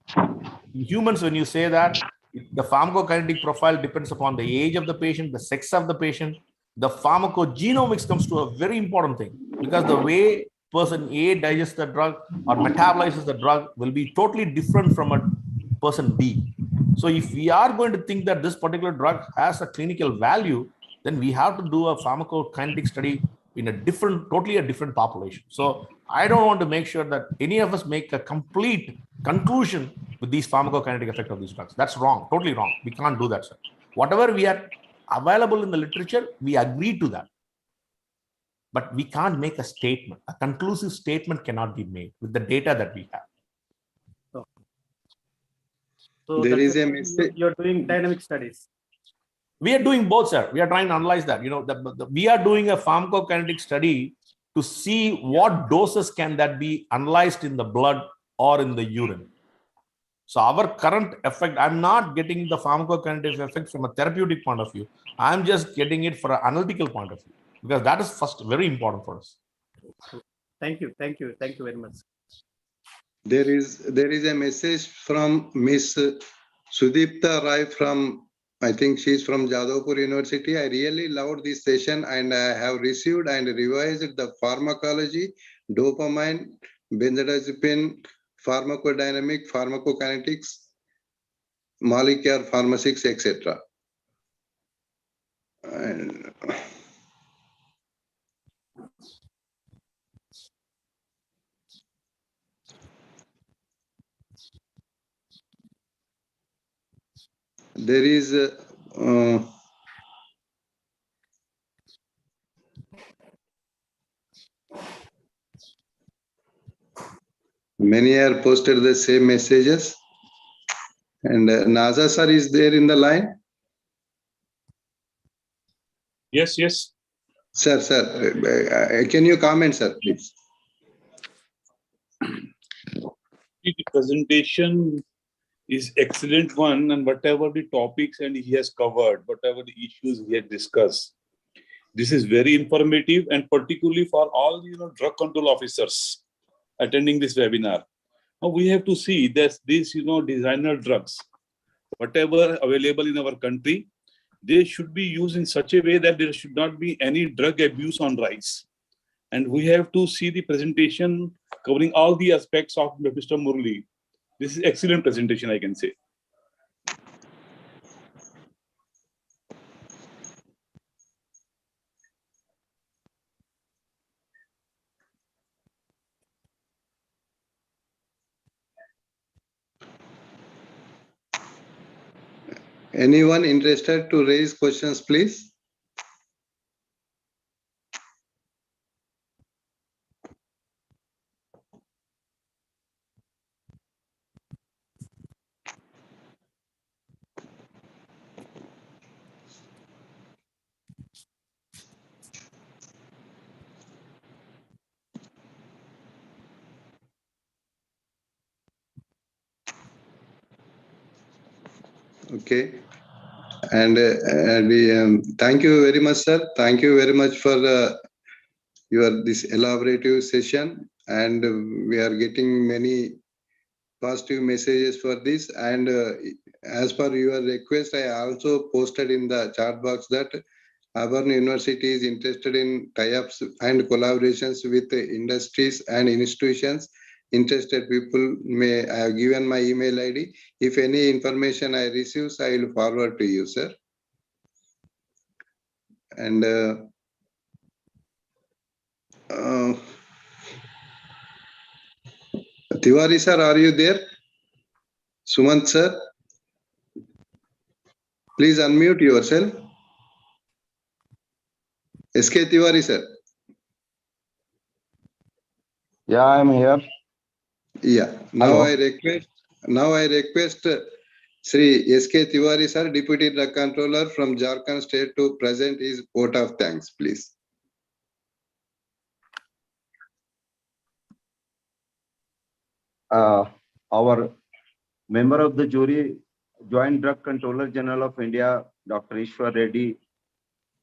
In humans, when you say that, the pharmacokinetic profile depends upon the age of the patient, the sex of the patient. The pharmacogenomics comes to a very important thing, because the way person A digests the drug or metabolizes the drug will be totally different from a person B. So if we are going to think that this particular drug has a clinical value, then we have to do a pharmacokinetic study in a different, totally a different population. So I don't want to make sure that any of us make a complete conclusion with these pharmacokinetic effect of these drugs. That's wrong, totally wrong. We can't do that, sir. Whatever we are available in the literature, we agree to that. But we can't make a statement. A conclusive statement cannot be made with the data that we have. So There that's is a why mistake. you're doing dynamic studies. We are doing both, sir. We are trying to analyze that. You know, we are doing a pharmacokinetic study to see what doses can that be analyzed in the blood or in the urine. So our current effect, I'm not getting the pharmacokinetic effect from a therapeutic point of view. I'm just getting it for an analytical point of view, because that is first very important for us. Thank you. Thank you. Thank you very much. There is a message from Miss Sudipta Rai from, I think she's from Jadavpur University. I really loved this session, and I have received and revised the pharmacology, dopamine, benzodiazepine, pharmacodynamic, pharmacokinetics, molecular pharmacics, etc. And there is many are posted the same messages, and Naza sir is there in the line. Yes, yes. Sir, can you comment, sir, please? The presentation is excellent one, and whatever the topics and he has covered, whatever the issues he has discussed, this is very informative, and particularly for all drug control officers attending this webinar. Now we have to see that these designer drugs, whatever available in our country, they should be used in such a way that there should not be any drug abuse on rise. And we have to see the presentation covering all the aspects of Mr. Murali. This is excellent presentation, I can say. Anyone interested to raise questions, please? Okay. And we thank you very much, sir. Thank you very much for this elaborative session, and we are getting many positive messages for this. And as per your request, I also posted in the chat box that AUBURNN University is interested in tie-ups and collaborations with industries and institutions. Interested people may, I have given my email ID. If any information I receive, I will forward to you, sir. And Tiwari sir, are you there? Sumant sir, please unmute yourself. SK Tiwari sir. Yeah, I am here. Yeah. Now Hello. I request Sri SK Tiwari sir, Deputy Drug Controller from Jharkhand State, to present his vote of thanks, please. Our member of the jury, Joint Drug Controller General of India, Dr. Eswara Reddy,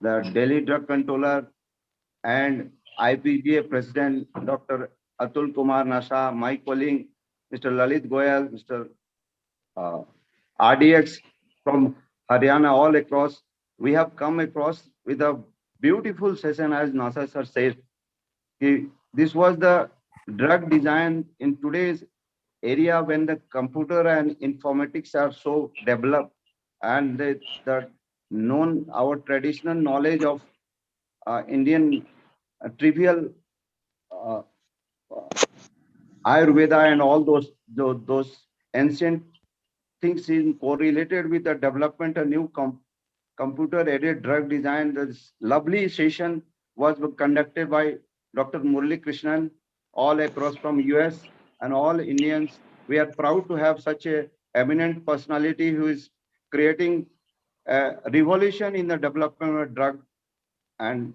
the Delhi Drug Controller, and IPGA President, Dr. Atul Kumar Nasha, my colleague, Mr. Lalit Goyal, Mr. RDX from Haryana, all across. We have come across with a beautiful session, as Nasa sir said. This was the drug design in today's area when the computer and informatics are so developed, and the known our traditional knowledge of Indian trivial uh, Ayurveda and all those ancient things is correlated with the development of new computer-aided drug design. This lovely session was conducted by Dr. Muralikrishnan, all across from US and all Indians. We are proud to have such a eminent personality who is creating a revolution in the development of drug. And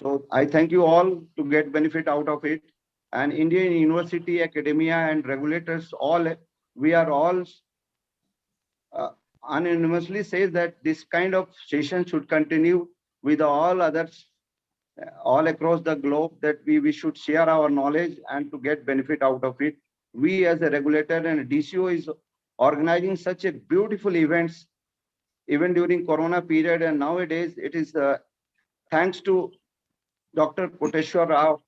so I thank you all to get benefit out of it. And Indian university, academia, and regulators, we are all unanimously says that this kind of session should continue with all others all across the globe, that we should share our knowledge and to get benefit out of it. We as a regulator and DCO is organizing such a beautiful events even during Corona period, and nowadays it is thanks to Dr. Koteshwar Rao.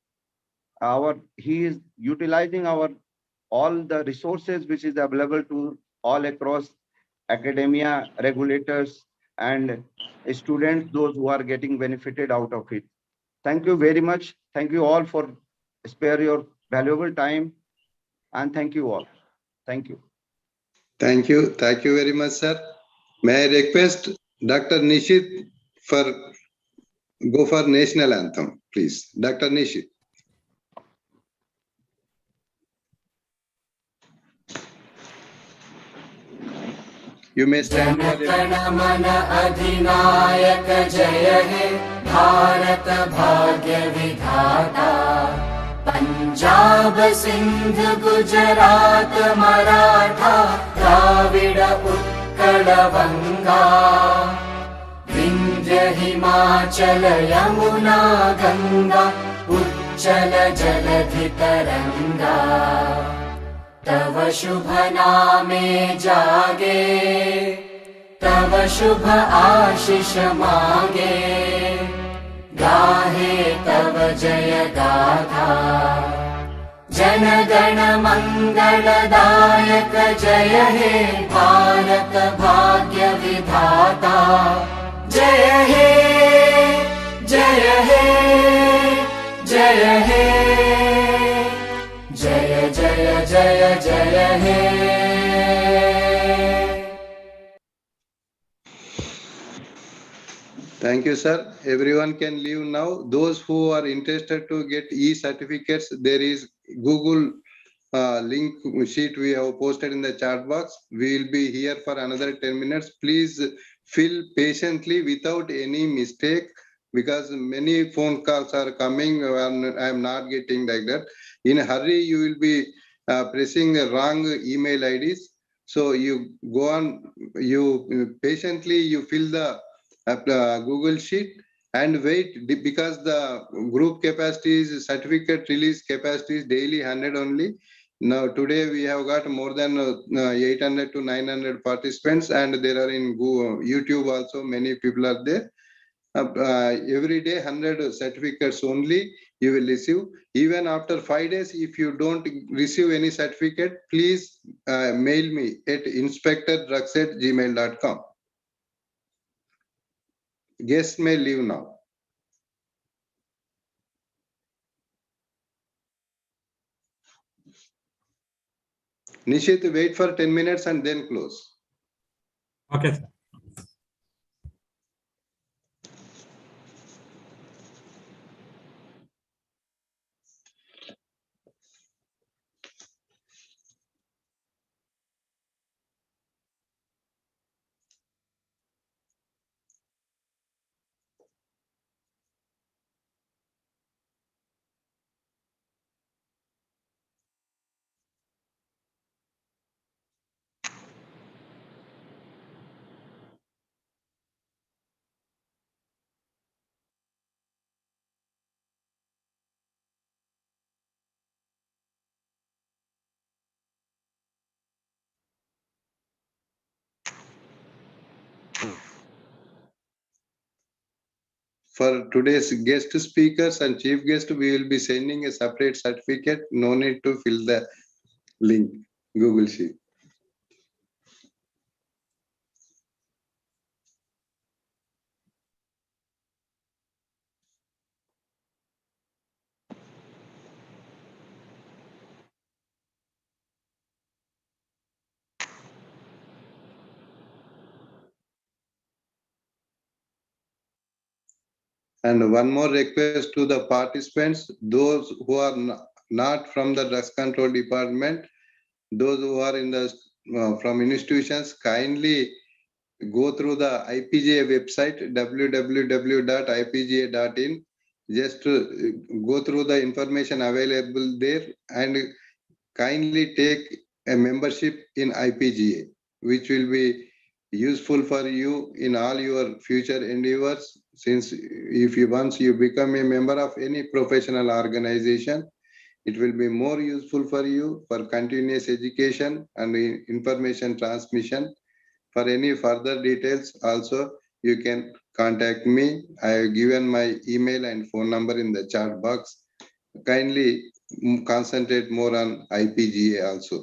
He is utilizing all the resources which is available to all across academia, regulators, and students, those who are getting benefited out of it. Thank you very much. Thank you all for spare your valuable time, and thank you all. Thank you. Thank you. Thank you very much, sir. May I request Dr. Nishit for go for national anthem, please. Dr. Nishit. You may stand for मन अधिनायक जय हे भारत भाग्य विधाता पंजाब सिंध गुजरात मराठा द्राविड उत्कल बंगा विंध्य हिमाचल यमुना गंगा उच्चल जलधि तरंगा तव शुभ नामे जागे तव शुभ आशीष मागे गाहे तव जय गाथा जन गण मंगलदायक जय हे भारत भाग्य विधाता जय हे जय हे जय हे जय जय जय जय हे Thank you, sir. Everyone can leave now. Those who are interested to get e-certificates, there is Google link sheet we have posted in the chat box. We will be here for another 10 minutes. Please fill patiently without any mistake, because many phone calls are coming and I am not getting like that. In a hurry, you will be pressing the wrong email IDs. So you go on, you patiently, you fill the Google sheet and wait, because the group capacity is certificate release capacity is daily 100 only. Now today we have got more than 800 to 900 participants, and there are in Google, YouTube also many people are there. Every day 100 certificates only you will receive. Even after 5 days, if you don't receive any certificate, please mail me at inspectordrugs@gmail.com. Guests may leave now. Nishit, wait for 10 minutes and then close. Okay, sir. For today's guest speakers and chief guest, we will be sending a separate certificate. No need to fill the link, Google Sheet. And one more request to the participants, those who are not from the drug control department, those who are in the from institutions, kindly go through the IPGA website, www.ipga.in. Just go through the information available there and kindly take a membership in IPGA, which will be useful for you in all your future endeavors. Since if you once you become a member of any professional organization, it will be more useful for you for continuous education and information transmission. For any further details, also you can contact me. I have given my email and phone number in the chat box. Kindly concentrate more on IPGA also.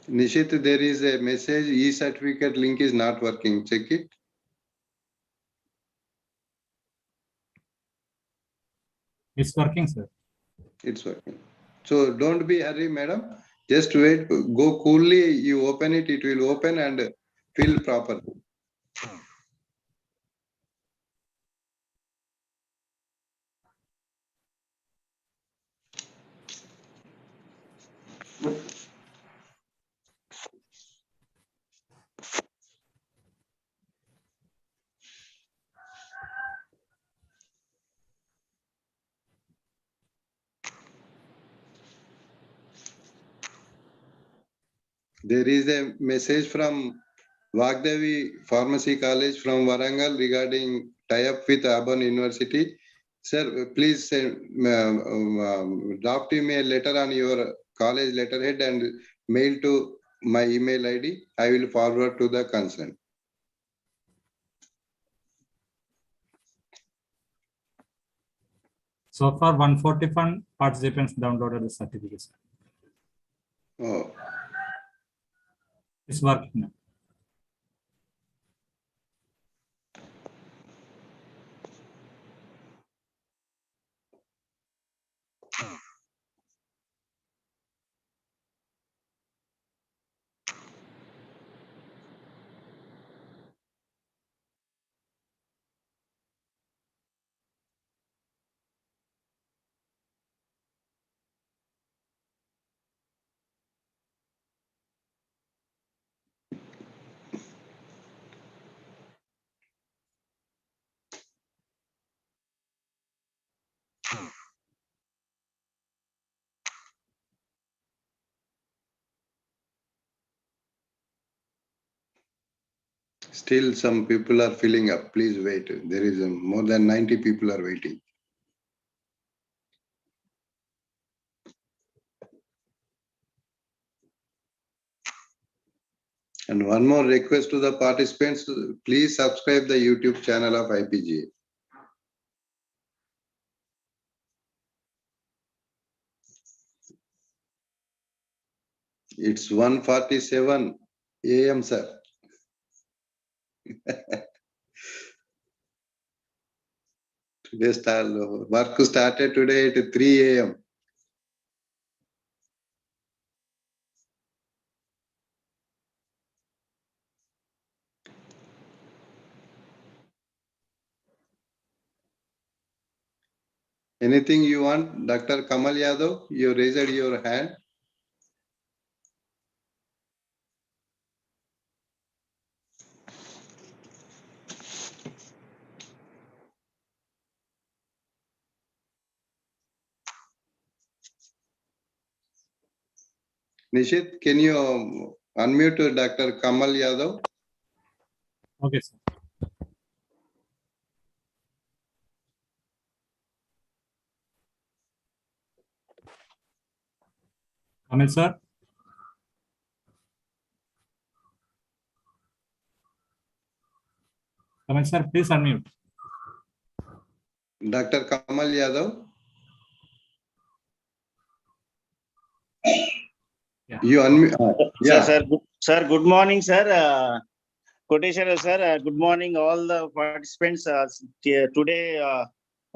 Nishit, there is a message, e-certificate link is not working. Check it. It's working, sir. It's working. So don't be hurry, madam. Just wait, go coolly, you open it, it will open and fill properly. There is a message from Vagdevi Pharmacy College from Warangal regarding tie-up with AUBURNN University. Sir, please draft me a letter on your college letterhead and mail to my email ID. I will forward to the concern. So far, 141 participants downloaded the certificate. Oh. It's working now. Still some people are filling up. Please wait. There is more than 90 people are waiting. And one more request to the participants, please subscribe the YouTube channel of IPGA. It's 1:47 AM, sir. Work started today at 3 AM. Anything you want, Dr. Kamal Yadav? You raised your hand. Nishit, can you unmute Dr. Kamal Yadav? Okay, sir. Kamal sir. Kamal sir, please unmute. Dr. Kamal Yadav? Yeah. You unmute. Yeah. Sir, good morning, sir. Koteshwara sir, good morning, all the participants. Today,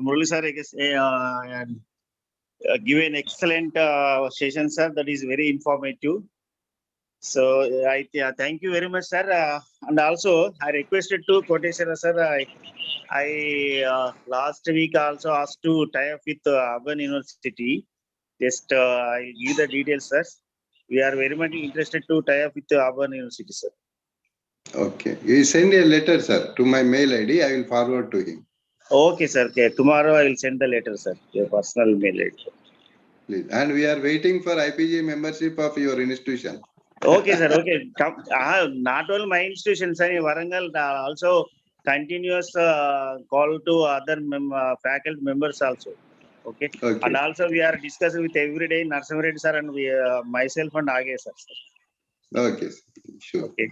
Murali sir give an excellent session, sir. That is very informative. So, thank you very much, sir. And also, I requested to Koteshwara sir. I last week also asked to tie up with Auburn University. Just I give the details, sir. We are very much interested to tie up with Auburn University, sir. Okay. You send a letter, sir, to my mail ID. I will forward to him. Okay, sir. Okay. Tomorrow I will send the letter, sir. Your personal mail ID. Please. And we are waiting for IPGA membership of your institution. Okay, sir. Okay. Not only my institution, sir. In Warangal, also continuous call to other faculty members also. Okay. Okay. And also we are discussing with every day Narsimha Reddy sir and we, myself and Age sir. Okay, sure. Okay.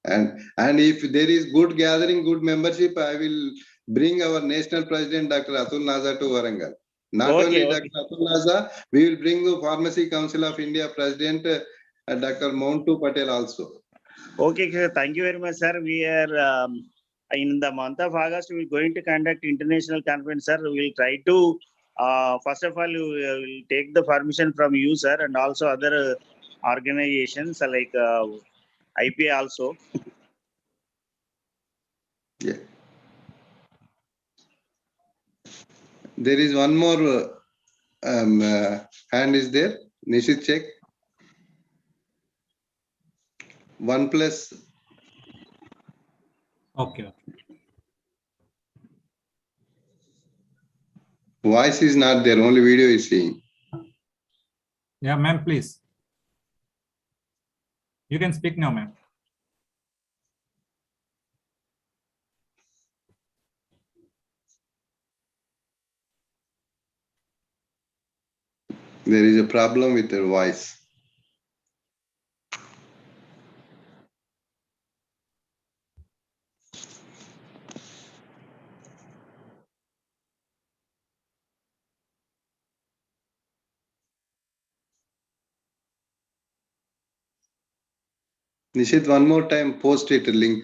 And if there is good gathering, good membership, I will bring our national president, Dr. Atul Naza, to Warangal. Not only Dr. Atul Naza, we will bring the Pharmacy Council of India president, Dr. Montu Patel also. Okay, sir. Thank you very much, sir. We are in the month of August, we are going to conduct international conference, sir. We will try to, first of all, we will take the permission from you, sir, and also other organizations like IPA also. Yeah. There is one more hand is there. Nishit, check. 1+. Okay. Voice is not there, only video is seeing. Yeah, ma'am, please. You can speak now, ma'am. There is a problem with your voice. Nishit, one more time, post it, link.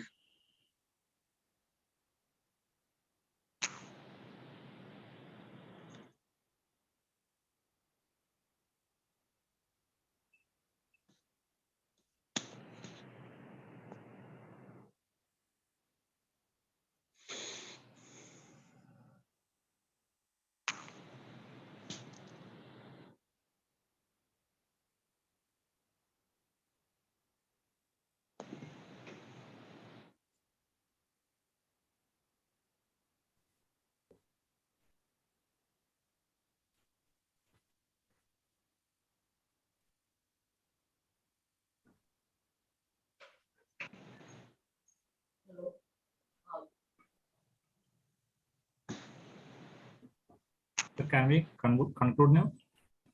So can we conclude now?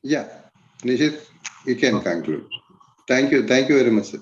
Yeah, Nishit, you can conclude. Thank you very much, sir.